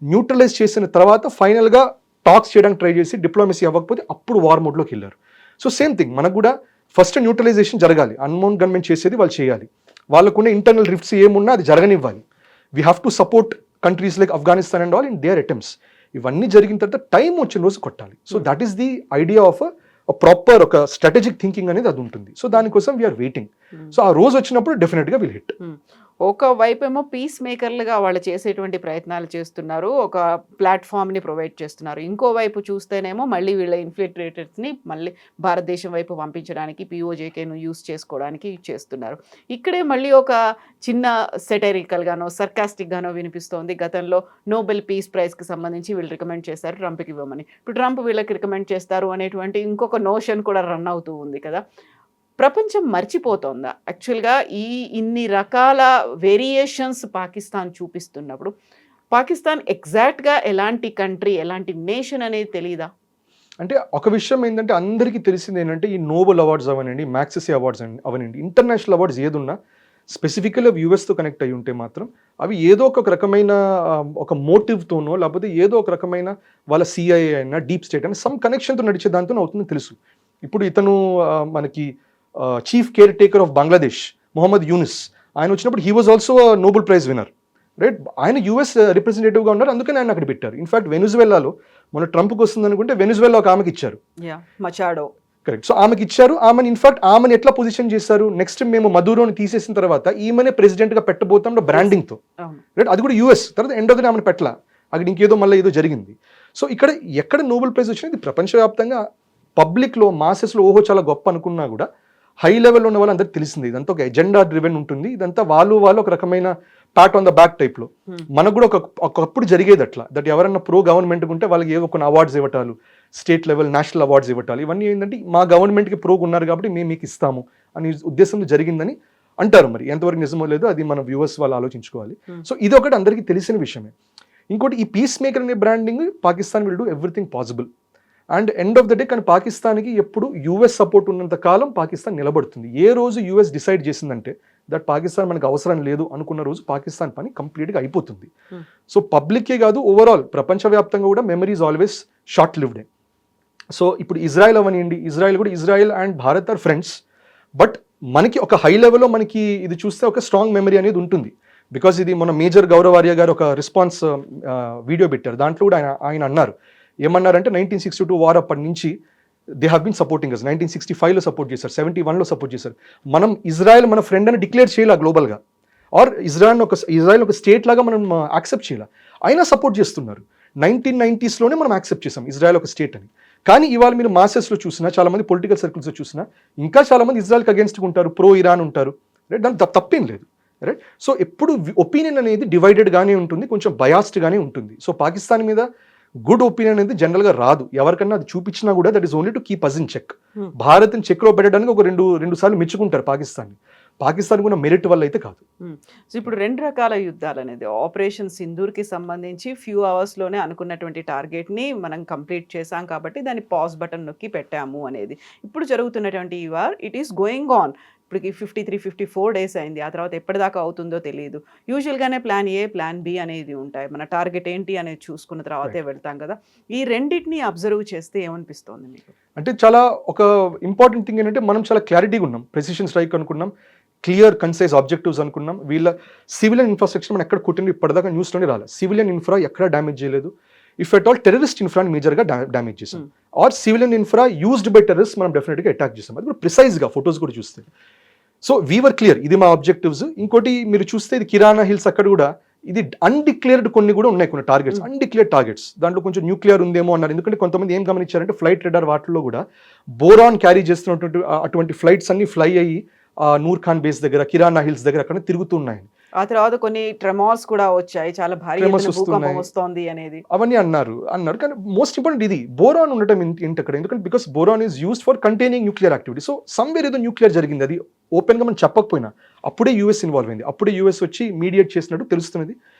Speaker 3: న్యూట్రలైజ్ చేసిన తర్వాత ఫైనల్గా టాక్స్ చేయడానికి ట్రై చేసి డిప్లొమసీ అవ్వకపోతే అప్పుడు వార్ మోడ్లోకి వెళ్ళారు. సో సేమ్ థింగ్ మనకు కూడా ఫస్ట్ న్యూట్రలైజేషన్ జరగాలి, అన్మోన్ గవర్నమెంట్ చేసేది వాళ్ళు చేయాలి, వాళ్ళకున్న ఇంటర్నల్ రిఫ్ట్స్ ఏమున్నా అది జరగనివ్వాలి. We have to support countries like Afghanistan and all in their attempts. ఇవన్నీ జరిగిన తర్వాత టైం వచ్చిన రోజు కొట్టాలి. So that is the idea of proper ఒక స్ట్రాటజిక్ థింకింగ్ అనేది అది ఉంటుంది. సో దానికోసం వీఆర్ వెయిటింగ్. సో ఆ రోజు వచ్చినప్పుడు డెఫినెట్గా విల్ హిట్.
Speaker 2: ఒకవైపు ఏమో పీస్ మేకర్లుగా వాళ్ళు చేసేటువంటి ప్రయత్నాలు చేస్తున్నారు, ఒక ప్లాట్ఫామ్ని ప్రొవైడ్ చేస్తున్నారు. ఇంకోవైపు చూస్తేనేమో మళ్ళీ వీళ్ళ ఇన్ఫిల్ట్రేటర్స్ని మళ్ళీ భారతదేశం వైపు పంపించడానికి, పిఓజేకేను యూస్ చేసుకోవడానికి చేస్తున్నారు. ఇక్కడే మళ్ళీ ఒక చిన్న సెటరికల్గానో సర్కాస్టిక్గానో వినిపిస్తోంది. గతంలో నోబెల్ పీస్ ప్రైజ్కి సంబంధించి వీళ్ళు రికమెండ్ చేశారు ట్రంప్కి ఇవ్వమని, ఇప్పుడు ట్రంప్ వీళ్ళకి రికమెండ్ చేస్తారు అనేటువంటి ఇంకొక నోషన్ కూడా రన్ అవుతూ ఉంది కదా. ప్రపంచం మర్చిపోతోందా యాక్చువల్గా ఇన్ని రకాల వేరియేషన్స్ పాకిస్తాన్ చూపిస్తున్నప్పుడు? పాకిస్తాన్ ఎగ్జాక్ట్గా ఎలాంటి కంట్రీ, ఎలాంటి నేషన్ అనేది తెలియదా?
Speaker 3: అంటే ఒక విషయం ఏంటంటే అందరికీ తెలిసింది ఏంటంటే ఈ నోబెల్ అవార్డ్స్ అవనండి, మ్యాక్సెసే అవార్డ్స్ అవనండి, ఇంటర్నేషనల్ అవార్డ్స్ ఏదున్నా స్పెసిఫికల్గా యూఎస్తో కనెక్ట్ అయ్యి ఉంటే మాత్రం అవి ఏదో ఒక రకమైన ఒక మోటివ్తోనో లేకపోతే ఏదో ఒక రకమైన వాళ్ళ సిఐఏ అయినా డీప్ స్టేట్ అయినా సమ్ కనెక్షన్తో నడిచే దాంతో అవుతుందని తెలుసు. ఇప్పుడు ఇతను మనకి chief caretaker of Bangladesh Mohammad Yunus, ఆయన వచ్చినప్పుడు he was also Nobel prize winner, right? ఆయన యూఎస్ రిప్రజెంటేటివ్గా ఉన్నారు, అందుకని ఆయన అక్కడ పెట్టారు. ఇన్ఫాక్ట్ వెనుజువేలాలో మన ట్రంప్కి వస్తుంది అనుకుంటే వెనుజువేలా ఒక ఆమెకి ఇచ్చారు,
Speaker 2: మచాడో,
Speaker 3: కరెక్ట్. సో ఆమెకి ఇచ్చారు. ఆమెను ఇన్ఫాక్ట్ ఆమెను ఎట్లా పొజిషన్ చేశారు, నెక్స్ట్ మేము మదూరోని తీసేసిన తర్వాత ఈమెనే ప్రెసిడెంట్గా పెట్టబోతాం బ్రాండింగ్తో, రైట్? అది కూడా యూఎస్. తర్వాత ఎండ్ ఆఫ్ ది డే ఆమెను పెట్టలా, అక్కడ ఇంకేదో మళ్ళీ ఏదో జరిగింది. సో ఇక్కడ ఎక్కడ నోబెల్ ప్రైజ్ వచ్చినది ప్రపంచవ్యాప్తంగా పబ్లిక్లో మాసెస్లో ఓహో చాలా గొప్ప అనుకున్నా కూడా హై లెవెల్లో ఉన్న వాళ్ళందరికీ తెలిసింది ఇదంతా ఒక ఎజెండా డ్రివెన్ ఉంటుంది, ఇదంతా వాళ్ళు ఒక రకమైన ప్యాట్ ఆన్ ద బ్యాక్ టైప్లో. మనకు కూడా ఒకప్పుడు జరిగేది అట్లా, దట్ ఎవరన్నా ప్రో గవర్నమెంట్ ఉంటే వాళ్ళకి ఏవో కొన్ని అవార్డ్స్ ఇవ్వటాలు, స్టేట్ లెవెల్ నేషనల్ అవార్డ్స్ ఇవ్వటాలు, ఇవన్నీ ఏంటంటే మా గవర్నమెంట్కి ప్రోగా ఉన్నారు కాబట్టి మేము మీకు ఇస్తాము అనే ఉద్దేశంతో జరిగిందని అంటారు. మరి ఎంతవరకు నిజమో లేదో అది మన వ్యూవర్స్ వాళ్ళు ఆలోచించుకోవాలి. సో ఇది ఒకటి అందరికీ తెలిసిన విషయమే. ఇంకోటి ఈ పీస్ మేకర్ అనే branding Pakistan will do everything possible and end of the day. కానీ పాకిస్తాన్కి ఎప్పుడు యూఎస్ సపోర్ట్ ఉన్నంత కాలం పాకిస్తాన్ నిలబడుతుంది. ఏ రోజు యూఎస్ డిసైడ్ చేసిందంటే దట్ పాకిస్తాన్ మనకు అవసరం లేదు అనుకున్న రోజు పాకిస్తాన్ పని కంప్లీట్గా అయిపోతుంది. సో పబ్లిక్కే కాదు, ఓవరాల్ ప్రపంచవ్యాప్తంగా కూడా memory is always short lived. So ఇప్పుడు ఇజ్రాయెల్ అవనివ్వండి, Israel and Bharat are friends, but మనకి ఒక హై లెవెల్లో మనకి ఇది చూస్తే ఒక స్ట్రాంగ్ మెమరీ అనేది ఉంటుంది. బికాజ్ ఇది మన మేజర్ గౌరవార్య గారు ఒక రెస్పాన్స్ వీడియో పెట్టారు, దాంట్లో కూడా ఆయన అన్నారు, ఏమన్నారంటే 1962 వార్ అప్పటి నుంచి they have been supporting us. 1965లో సపోర్ట్ చేశారు, 71లో సపోర్ట్ చేశారు. మనం ఇజ్రాయెల్ మన ఫ్రెండ్ అని డిక్లేర్ చేయాల గ్లోబల్గా, ఆర్ ఇజ్రాయెల్ ఒక స్టేట్ లాగా మనం యాక్సెప్ట్ చేయాల, అయినా సపోర్ట్ చేస్తున్నారు. 1990sలోనే మనం యాక్సెప్ట్ చేసాం ఇజ్రాయెల్ ఒక స్టేట్ అని. కానీ ఇవాళ మీరు మాసెస్లో చూసినా, చాలా మంది పొలిటికల్ సర్కిల్స్లో చూసినా ఇంకా చాలా మంది ఇజ్రాయెల్కి అగేన్స్ట్గా ఉంటారు, ప్రో ఇరాన్ ఉంటారు, రైట్? దాని తప్పేం లేదు, రైట్? సో ఎప్పుడు ఒపీనియన్ అనేది డివైడెడ్గానే ఉంటుంది, కొంచెం బయాస్డ్గానే ఉంటుంది. సో పాకిస్తాన్ మీద గుడ్ ఒపీనియన్ అనేది జనరల్గా రాదు, ఎవరికన్నా అది చూపించినా కూడా that is only to keep us in check. భారత్ని చెక్లో పెట్టడానికి ఒక రెండు సార్లు మెచ్చుకుంటారు పాకిస్తాన్ కూడా మెరిట్ వల్ల అయితే కాదు.
Speaker 2: సో ఇప్పుడు 2 రకాల యుద్ధాలు అనేది, ఆపరేషన్ సింధూర్కి సంబంధించి ఫ్యూ అవర్స్లోనే అనుకున్నటువంటి టార్గెట్ని మనం కంప్లీట్ చేశాం కాబట్టి దాన్ని పాజ్ బటన్ నొక్కి పెట్టాము అనేది. ఇప్పుడు జరుగుతున్నటువంటి ఈ war it is going on. ఇప్పటికి 53-54 days అయింది. ఆ తర్వాత ఎప్పటిదాకా అవుతుందో తెలియదు. యూజువల్గానే ప్లాన్ ఏ, ప్లాన్ బి అనేది ఉంటాయి. మన టార్గెట్ ఏంటి అనేది చూసుకున్న తర్వాతే వెళ్తాం కదా. ఈ రెండింటిని అబ్జర్వ్ చేస్తే ఏమనిపిస్తోంది మీకు?
Speaker 3: అంటే చాలా ఒక ఇంపార్టెంట్ థింగ్ ఏంటంటే మనం చాలా క్లారిటీగా ఉన్నాం, ప్రెసిషన్ స్ట్రైక్ అనుకున్నాం, క్లియర్ కన్సైజ్ ఆబ్జెక్టివ్స్ అనుకున్నాం. వీళ్ళ సివిలియన్ ఇన్ఫ్రాస్ట్రక్చర్ మనం ఎక్కడ కొట్టింది ఇప్పటిదాకా న్యూస్లోనే రాలేదు. సివిలియన్ ఇన్ఫ్రా ఎక్కడ డ్యామేజ్ చేయలేదు. ఇఫ్ ఎట్ ఆల్ టెర్రరిస్ట్ ఇన్ఫ్రాని మేజర్గా డ్యామేజ్ చేసాం, or civilian infra used by terrorist మనం డెఫినెట్గా అటాక్ చేసాం. అది కూడా ప్రిసైజ్గా ఫొటోస్ కూడా చూస్తే. సో వీవర్ క్లియర్, ఇది మా ఆబ్జెక్టివ్స్. ఇంకోటి మీరు చూస్తే ఇది కిరాణా హిల్స్ అక్కడ కూడా ఇది అన్డిక్లేర్డ్ కొన్ని కూడా ఉన్నాయి, కొన్ని టార్గెట్స్ అన్డిక్లేర్డ్ టార్గెట్స్. దాంట్లో కొంచెం న్యూక్లియర్ ఉందేమో అన్నారు. ఎందుకంటే కొంతమంది ఏం గమనించారంటే ఫ్లైట్ రెడార్ వాటిల్లో కూడా బోరాన్ క్యారీ చేస్తున్నటువంటి అటువంటి ఫ్లైట్స్ అన్ని ఫ్లై అయ్యి నూర్ ఖాన్ బేస్ దగ్గర, కిరాణా హిల్స్ దగ్గర అక్కడ తిరుగుతున్నాయి.
Speaker 2: ఆ తర్వాత కొన్ని ట్రెమార్స్ కూడా వచ్చాయి, చాలా భారీ భూకంపం వస్తోంది అనేది అవన్నీ
Speaker 3: అన్నారు. కానీ మోస్ట్ ఇంపార్టెంట్ ఇది బోరాన్ ఉండటం ఏంటి అక్కడ, ఎందుకంటే because boron is used for containing nuclear activity. So somewhere ఏదో న్యూక్లియర్ జరిగింది, అది ఓపెన్గా మనం చెప్పకపోయినా అప్పుడే యూఎస్ ఇన్వాల్వ్ అయింది, అప్పుడే యూఎస్ వచ్చి మీడియేట్ చేసినట్టు తెలుస్తున్నది.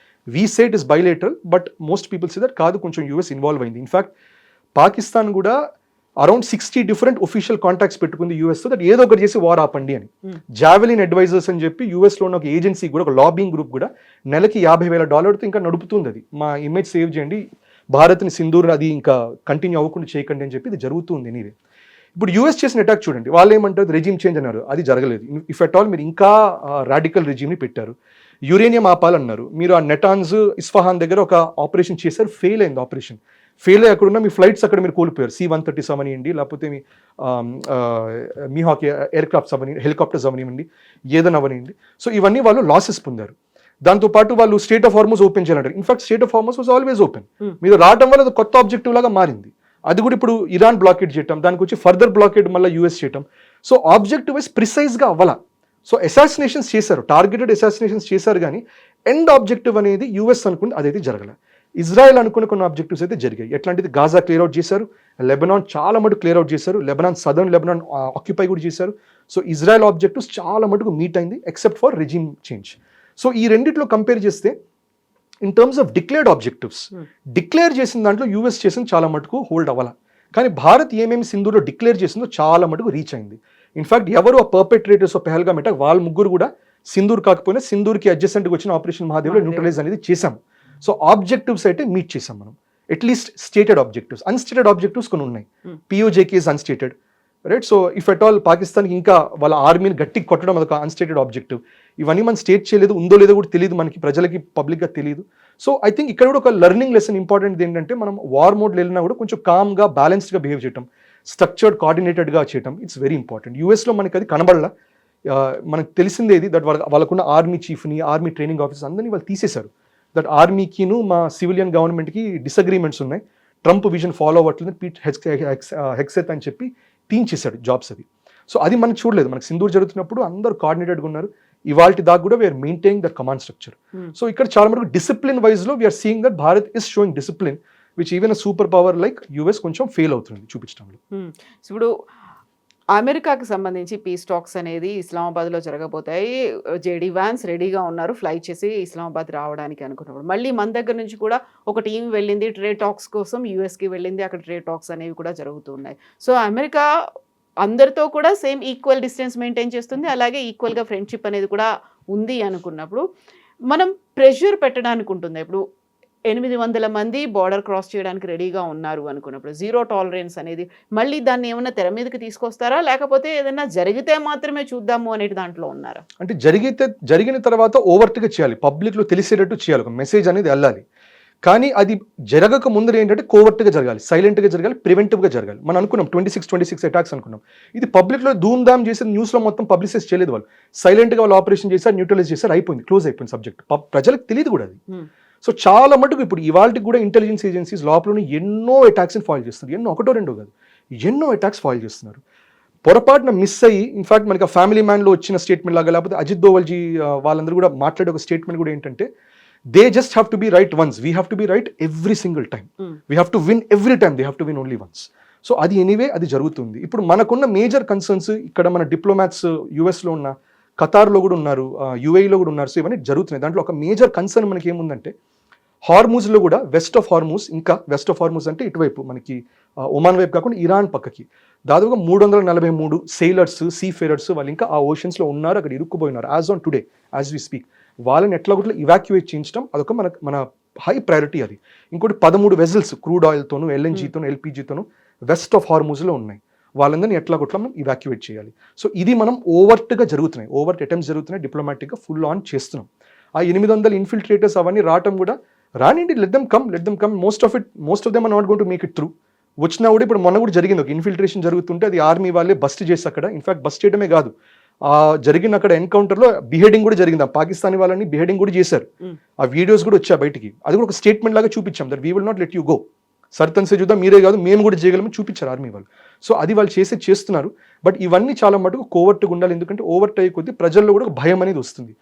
Speaker 3: We say it is bilateral, but most people say that కాదు, కొంచెం యూఎస్ ఇన్వాల్వ్ అయింది. ఇన్ఫాక్ట్ పాకిస్తాన్ కూడా అరౌండ్ 60 డిఫరెంట్ ఒఫీషియల్ కాంటాక్ట్స్ పెట్టుకుంది యూఎస్ తో, దట్ ఏదో ఒకటి చేసి వార్ ఆపండి అని. జావెలిన్ అడ్వైజర్స్ అని చెప్పి యూఎస్లో ఉన్న ఒక ఏజెన్సీ కూడా, ఒక లాబింగ్ గ్రూప్ కూడా నెలకి $50,000 ఇంకా నడుపుతుంది. అది మా ఇమేజ్ సేవ్ చేయండి, భారత్ని సింధూర్ అది ఇంకా కంటిన్యూ అవ్వకుండా చేయకండి అని చెప్పి ఇది జరుగుతుంది. నీవే ఇప్పుడు యూఎస్ చేసిన అటాక్ చూడండి, వాళ్ళు ఏమంటారు రెజిమ్ చేంజ్ అన్నారు, అది జరగలేదు. ఇఫ్ ఎట్ ఆల్ మీరు ఇంకా రాడికల్ రెజిమ్ని పెట్టారు. యురేనియం ఆపాలన్నారు, మీరు ఆ నెటాన్స్ ఇస్ఫహాన్ దగ్గర ఒక ఆపరేషన్ చేశారు, ఫెయిల్ అయింది ఆపరేషన్. ఫెయిల్ అయ్యి అక్కడ ఉన్న మీ ఫ్లైట్స్ అక్కడ మీరు కోల్పోయారు. C-130 అవనివ్వండి, లేకపోతే మీ మీహాక్ ఎయిర్క్రాఫ్ట్స్ అవనివ్వండి, హెలికాప్టర్స్ అవనివ్వండి, ఏదైనా అవనివ్వండి. సో ఇవన్నీ వాళ్ళు లాసెస్ పొందారు. దాంతోపాటు వాళ్ళు స్టేట్ ఆఫ్ హార్మోస్ ఓపెన్ చేయాలంటారు. In fact state of Hormuz was always open. మీరు రావడం వల్ల అది కొత్త ఆబ్జెక్టివ్ లాగా మారింది. అది కూడా ఇప్పుడు ఇరాన్ బ్లాకేడ్ చేయటం, దానికి వచ్చి ఫర్దర్ బ్లాకేడ్ మళ్ళీ యూఎస్ చేయటం. సో ఆబ్జెక్టివ్ వైజ్ ప్రిసైజ్గా అవ్వాల. సో అసాసినేషన్స్ చేశారు, టార్గెటెడ్ అసాసినేషన్స్ చేశారు, కానీ ఎండ్ ఆబ్జెక్టివ్ అనేది యూఎస్ అనుకుంది అదైతే జరగలే. ఇజ్రాయెల్ అనుకున్న కొన్ని ఆబ్జెక్టివ్స్ అయితే జరిగాయి. ఎట్లాంటిది గాజా క్లియర్ అవుట్ చేశారు, లెబనాన్ చాలా మటుకు క్లియర్ అవుట్ చేశారు, సదర్న్ లెబనాన్ ఆక్యుపై కూడా చేశారు. సో ఇజ్రాయెల్ ఆబ్జెక్టివ్స్ చాలా మటుకు మీట్ అయింది, except for regime change. So ఈ రెండిట్లో కంపేర్ చేస్తే in terms of declared objectives, declare చేసిన దాంట్లో యూఎస్ చేసింది చాలా మటుకు హోల్డ్ అవ్వాల. కానీ భారత్ ఏమేమి సింధూర్లో డిక్లేర్ చేసిందో చాలా మటుకు రీచ్ అయింది. ఇన్ఫాక్ట్ ఎవరు ఆ పర్పెట్రేటర్స్ ఆఫ్ పెహల్గామ్ అటాక్ వాళ్ళ ముగ్గురు కూడా సింధూర్ కాకపోయినా సింధూర్కి అడ్జసెంట్గా వచ్చిన ఆపరేషన్ మహాదేవ్లో న్యూట్రలైజ్ అనేది చేశాం. సో ఆబ్జెక్టివ్స్ అయితే మీట్ చేసాం మనం, at least stated objectives. Unstated objectives కొన్ని ఉన్నాయి. POJK is unstated, right. So if at all పాకిస్తాన్కి ఇంకా వాళ్ళ ఆర్మీని గట్టికి కొట్టడం అదొక అన్స్టేటెడ్ ఆబ్జెక్టివ్. ఇవన్నీ మనం స్టేట్ చేయలేదు, ఉందో లేదో కూడా తెలియదు మనకి, ప్రజలకి పబ్లిక్గా తెలియదు. సో ఐ థింక్ ఇక్కడ కూడా ఒక లెర్నింగ్ లెసన్ ఇంపార్టెంట్ ఏంటంటే మనం వార్ మోడ్లో వెళ్ళినా కూడా కొంచెం కామ్గా బ్యాలెన్స్డ్గా బిహేవ్ చేయటం, స్ట్రక్చర్డ్ కోఆర్డినేటెడ్గా చేయటం, ఇట్స్ వెరీ ఇంపార్టెంట్. యూఎస్లో మనకి అది కనబడలా. మనకు తెలిసిందేది దట్ వాళ్ళకున్న ఆర్మీ చీఫ్ని, ఆర్మీ ట్రైనింగ్ ఆఫీసర్స్ అందరినీ వాళ్ళు తీసేశారు. దట్ ఆర్మీకిను మా సివిలియన్ గవర్నమెంట్కి డిసగ్రీమెంట్స్ ఉన్నాయి, ట్రంప్ విజన్ ఫాలో అవ్వట్లేదు, పీట్ హెక్సెత్ అని చెప్పి తీయించేశాడు జాబ్స్ అది. సో అది మనం చూడలేదు. మనకి సింధూర్ జరుగుతున్నప్పుడు అందరూ కోఆర్డినేటెడ్గా ఉన్నారు. ఇవాళ దాకా కూడా we are maintaining that command structure. So ఇక్కడ చాలా మటుకు డిసిప్లిన్ వైజ్లో we are seeing that Bharat is showing discipline which even a super power like US కొంచెం ఫెయిల్ అవుతుంది చూపించడంలో.
Speaker 2: ఇప్పుడు అమెరికాకి సంబంధించి పీస్ టాక్స్ అనేది ఇస్లామాబాద్లో జరగబోతాయి. జేడీ వ్యాన్స్ రెడీగా ఉన్నారు ఫ్లై చేసి ఇస్లామాబాద్ రావడానికి అనుకున్నప్పుడు. మళ్ళీ మన దగ్గర నుంచి కూడా ఒక టీం వెళ్ళింది ట్రేడ్ టాక్స్ కోసం, యూఎస్కి వెళ్ళింది, అక్కడ ట్రేడ్ టాక్స్ అనేవి కూడా జరుగుతున్నాయి. సో అమెరికా అందరితో కూడా సేమ్ ఈక్వల్ డిస్టెన్స్ మెయింటైన్ చేస్తుంది, అలాగే ఈక్వల్గా ఫ్రెండ్షిప్ అనేది కూడా ఉంది అనుకున్నప్పుడు మనం ప్రెషర్ పెట్టడానికి ఉంటుంది. ఇప్పుడు 800 మంది బార్డర్ క్రాస్ చేయడానికి రెడీగా ఉన్నారు అనుకున్నప్పుడు జీరో టాలరెన్స్ అనేది మళ్ళీ దాన్ని ఏమైనా తెర మీదకి తీసుకొస్తారా, లేకపోతే ఏదైనా జరిగితే మాత్రమే చూద్దాము అనే దాంట్లో ఉన్నారా?
Speaker 3: అంటే జరిగిన తర్వాత ఓవర్ట్గా చేయాలి, పబ్లిక్లో తెలిసేటట్టు చేయాలి, ఒక మెసేజ్ అనేది వెళ్ళాలి. కానీ అది జరగక ముందర ఏంటంటే కోవర్ట్గా జరగాలి, సైలెంట్గా జరగాలి, ప్రివెంటివ్గా జరగాలి. మనం అనుకున్నాం 26 అటాక్స్ అనుకున్నాం. ఇది పబ్లిక్లో ధూమ్ ధామ్ చేసి న్యూస్లో మొత్తం పబ్లిసైజ్ చేయలేదు. వాళ్ళు సైలెంట్గా వాళ్ళు ఆపరేషన్ చేశారు, న్యూట్రలైజ్ చేశారు, అయిపోయింది, క్లోజ్ అయిపోయింది సబ్జెక్ట్. ప్రజలకు తెలియదు కూడా అది. సో చాలా మటుకు ఇప్పుడు ఇవాళకి కూడా ఇంటెలిజెన్స్ ఏజెన్సీస్ లోపల ఎన్నో అటాక్స్ని ఫాయిల్ చేస్తున్నారు. ఎన్నో, ఒకటో రెండో కాదు, ఎన్నో అటాక్స్ ఫాయిల్ చేస్తున్నారు. పొరపాటున మిస్ అయ్యి, ఇన్ఫాక్ట్ మనకి ఆ ఫ్యామిలీ మ్యాన్లో వచ్చిన స్టేట్మెంట్ లాగా, లేకపోతే అజిత్ దోవల్జీ వాళ్ళందరూ కూడా మాట్లాడే ఒక స్టేట్మెంట్ కూడా ఏంటంటే they just have to be right once, we have to be right every single time, we have to win every time, they have to win only once. So అది ఎనీవే అది జరుగుతుంది. ఇప్పుడు మనకున్న మేజర్ కన్సర్న్స్ ఇక్కడ మన diplomats యూఎస్లో ఉన్న, ఖతార్లో కూడా ఉన్నారు, యూఏఈలో కూడా ఉన్నారు. సో ఇవన్నీ జరుగుతున్నాయి. దాంట్లో ఒక మేజర్ కన్సర్న్ మనకి ఏముందంటే హార్మూజ్లో కూడా వెస్ట్ ఆఫ్ హార్మూజ్, ఇంకా వెస్ట్ ఆఫ్ హార్మూజ్ అంటే ఇటువైపు మనకి ఒమాన్ వైపు కాకుండా ఇరాన్ పక్కకి దాదాపుగా 343 సెయిలర్స్, సీ ఫేరర్స్ వాళ్ళు ఇంకా ఆ ఓషన్స్లో ఉన్నారు, అక్కడ ఇరుక్కుపోయినారు as on today, as we speak. వాళ్ళని ఎట్లా కూడా ఇవాక్యువేట్ చేయించడం అదొక మన హై ప్రయారిటీ అది. ఇంకోటి 13 వెజల్స్ క్రూడ్ ఆయిల్తోను, ఎల్ఎన్జీతోను, ఎల్పిజితోను వెస్ట్ ఆఫ్ హార్మూజ్లో ఉన్నాయి. వాళ్ళందరినీ ఎట్లా కొట్లా మనం ఇవాక్యువేట్ చేయాలి. సో ఇది మనం ఓవర్ట్గా జరుగుతున్నాయి, ఓవర్ట్ అటెంప్ట్స్ జరుగుతున్నాయి, డిప్లొమాటిక్గా ఫుల్ ఆన్ చేస్తున్నాం. ఆ 800 ఇన్ఫిల్ట్రేటర్స్ అవన్నీ రావటం కూడా రానిండి, let them come. Most of them are not going to make it through. వచ్చినా కూడా ఇప్పుడు మొన్న కూడా జరిగింది ఒక ఇన్ఫిల్ట్రేషన్ జరుగుతుంటే అది ఆర్మీ వాళ్ళే బస్ట్ చేసి అక్కడ, ఇన్ఫాక్ట్ బస్ట్ చేయడమే కాదు, జరిగిన అక్కడ ఎన్కౌంటర్లో బిహేడింగ్ కూడా జరిగింది. ఆ పాకిస్తానీ వాళ్ళని బిహేడింగ్ కూడా చేశారు. ఆ వీడియోస్ కూడా వచ్చాయి బయటికి. అది కూడా ఒక స్టేట్మెంట్ లాగా చూపించాం, that we will not let you go, సర్తన్ సే చూద్దాం, మీరే కాదు మేము కూడా చేయగలమని చూపించారు ఆర్మీ వాళ్ళు. సో అది వాళ్ళు చేస్తున్నారు. బట్ ఇవన్నీ చాలా మటుకు కోవర్ట్గా ఉండాలి, ఎందుకంటే ఓవర్ట్ అయ్యే కొద్దీ ప్రజల్లో కూడా ఒక భయం అనేది వస్తుంది.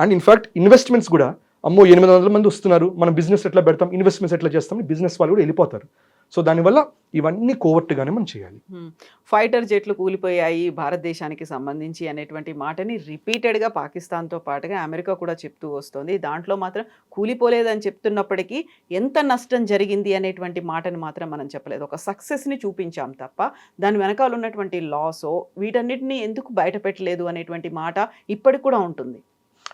Speaker 3: అండ్ ఇన్ఫాక్ట్ ఇన్వెస్ట్మెంట్స్ కూడా, అమ్మో 800 మంది వస్తున్నారు, మనం బిజినెస్ ఎట్లా పెడతాం, ఇన్వెస్ట్మెంట్స్ ఎట్లా చేస్తాం, బిజినెస్ వాళ్ళు కూడా వెళ్ళిపోతారు. సో దానివల్ల ఇవన్నీ కోవర్ట్గానే మనం చేయాలి.
Speaker 2: ఫైటర్ జెట్లు కూలిపోయాయి భారతదేశానికి సంబంధించి అనేటువంటి మాటని రిపీటెడ్గా పాకిస్తాన్తో పాటుగా అమెరికా కూడా చెప్తూ వస్తుంది. దాంట్లో మాత్రం కూలిపోలేదని చెప్తున్నప్పటికీ ఎంత నష్టం జరిగింది అనేటువంటి మాటని మాత్రం మనం చెప్పలేదు. ఒక సక్సెస్ని చూపించాం తప్ప దాని వెనకాల ఉన్నటువంటి లాసో వీటన్నిటిని ఎందుకు బయట పెట్టలేదు అనేటువంటి మాట ఇప్పటికి కూడా ఉంటుంది.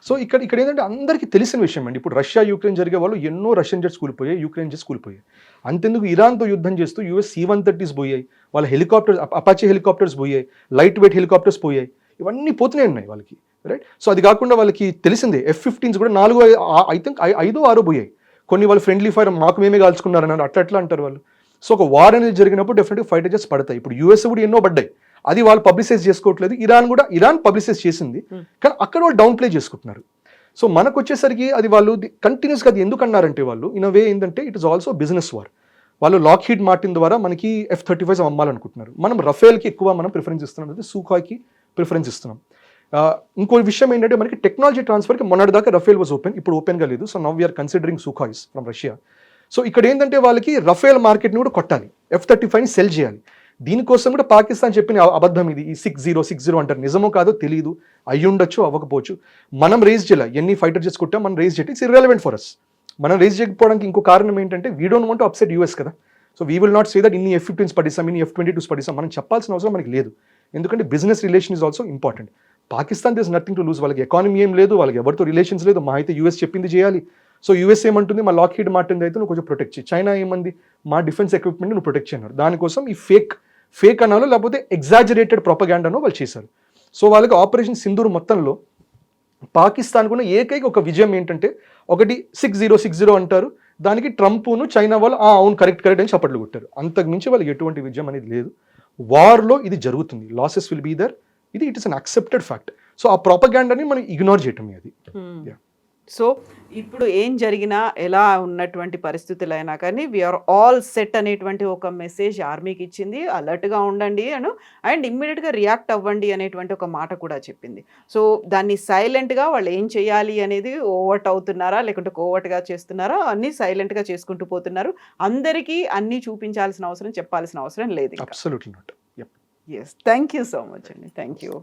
Speaker 3: సో ఇక్కడ ఏంటంటే అందరికీ తెలిసిన విషయం అండి. ఇప్పుడు రష్యా యుక్రెయిన్ జరిగే వాళ్ళు ఎన్నో రష్యన్ జెట్స్ కూలిపోయాయి, యుక్రెయిన్ జెట్స్ కూలిపోయాయి. అంతెందుకు ఇరాన్తో యుద్ధం చేస్తూ యూఎస్ C-130s పోయాయి, వాళ్ళ హెలికాప్టర్స్, అపాచీ హెలికాప్టర్స్ పోయాయి, లైట్ వెయిట్ హెలికాప్టర్స్ పోయాయి, ఇవన్నీ పోతూనే ఉన్నాయి వాళ్ళకి, రైట్. సో అది కాకుండా వాళ్ళకి తెలిసిందే F-15s కూడా 5-6 పోయాయి. కొన్ని వాళ్ళు ఫ్రెండ్లీ ఫైర్ మాకు మేమే కాల్చుకున్నారన్నారు, అట్లా అంటారు వాళ్ళు. సో ఒక వార్ అనేది జరిగినప్పుడు డెఫినెట్గా ఫైటర్ జెట్స్ పడతాయి. ఇప్పుడు యూఎస్ కూడా ఎన్నో పడ్డాయి, అది వాళ్ళు పబ్లిసైజ్ చేసుకోవట్లేదు. ఇరాన్ పబ్లిసైజ్ చేసింది, కానీ అక్కడ వాళ్ళు డౌన్ ప్లే చేసుకుంటున్నారు. సో మనకు వచ్చేసరికి అది వాళ్ళు కంటిన్యూస్గా అది ఎందుకు అన్నారంటే వాళ్ళు ఇన్ వే ఏంటంటే it is also business war. వాళ్ళు లాక్హీడ్ మార్టిన్ ద్వారా మనకి F-35s అమ్మాలనుకుంటున్నారు. మనం రఫేల్కి ఎక్కువ మనం ప్రిఫరెన్స్ ఇస్తున్నాం, అంటే సూఖాయ్కి ప్రిఫరెన్స్ ఇస్తున్నాం. ఇంకో విషయం ఏంటంటే మనకి టెక్నాలజీ ట్రాన్స్ఫర్కి మొన్నటిదాకా రఫేల్ వాజ్ ఓపెన్, ఇప్పుడు ఓపెన్గా లేదు. So now we are considering Sukhois from Russia. So ఇక్కడ ఏంటంటే వాళ్ళకి రఫేల్ మార్కెట్ని కూడా కొట్టాలి, F-35ని సెల్ చేయాలి. దీనికోసం కూడా పాకిస్తాన్ చెప్పిన అబద్ధం ఇది. ఈ 60 అంటారు, నిజమో కాదో తెలియదు, అయ్యుండొచ్చు అవ్వకపోవచ్చు. మనం రేజ్ చేయాలి, ఎన్ని ఫైటర్ జెట్స్ కొట్టాం మనం రేజ్ చేయడం, ఇట్స్ ఇర్రెలవెంట్ ఫర్ అస్. మనం రేజ్ చేయకపోవడానికి ఇంకో కారణం ఏంటంటే we don't want to upset US కదా. So we will not say that ఇన్ని F-15s పడిస్తాం, ఇన్ని F-22s పడిస్తాం, మనం చెప్పాల్సిన అవసరం మనకి లేదు. ఎందుకంటే business relation is also important. Pakistan this nothing to lose, వాళ్ళకి ఎకానమీ ఏం లేదు, వాళ్ళకి ఎవరితో రిలేషన్స్ లేదు, మా అయితే యూఎస్ చెప్పింది చేయాలి. సో యూఎస్ ఏమంటుంది, మా లాక్హీడ్ మార్టిన్ అయితే నువ్వు కొంచెం ప్రొటెక్ట్ చేయి. చైనా ఏమంది, మా డిఫెన్స్ ఎక్విప్మెంట్ నువ్వు ప్రొటెక్ట్ చేయన్నారు. దానికోసం ఈ ఫేక్ ఫేక్ అనాలో లేకపోతే ఎగ్జాజరేటెడ్ ప్రొపగాండానో వాళ్ళు చేశారు. సో వాళ్ళకి ఆపరేషన్ సింధూర్ మొత్తంలో పాకిస్తాన్కున్న ఏకైక ఒక విజయం ఏంటంటే, ఒకటి 6060 అంటారు, దానికి ట్రంప్ను చైనా వాళ్ళు అవును కరెక్ట్ అని చప్పట్లు కొట్టారు. అంతకు మించి వాళ్ళకి ఎటువంటి విజయం అనేది లేదు. వార్లో ఇది జరుగుతుంది, losses will be there, it is an accepted fact. So ఆ ప్రొపగాండాని మనం ఇగ్నోర్ చేయటమే అది. Yeah.
Speaker 2: సో ఇప్పుడు ఏం జరిగినా ఎలా ఉన్నటువంటి పరిస్థితులైనా కానీ వీఆర్ ఆల్ సెట్ అనేటువంటి ఒక మెసేజ్ ఆర్మీకి ఇచ్చింది, అలర్ట్గా ఉండండి అండ్ ఇమ్మీడియట్గా రియాక్ట్ అవ్వండి అనేటువంటి ఒక మాట కూడా చెప్పింది. సో దాన్ని సైలెంట్గా వాళ్ళు ఏం చేయాలి అనేది ఓవర్ట్ అవుతున్నారా లేకుంటే కోవర్ట్గా చేస్తున్నారా, అన్నీ సైలెంట్గా చేసుకుంటూ పోతున్నారు. అందరికీ అన్నీ చూపించాల్సిన అవసరం, చెప్పాల్సిన అవసరం లేదు.
Speaker 3: Absolutely not. Yep.
Speaker 2: Yes, thank you so much అండి, థ్యాంక్ యూ.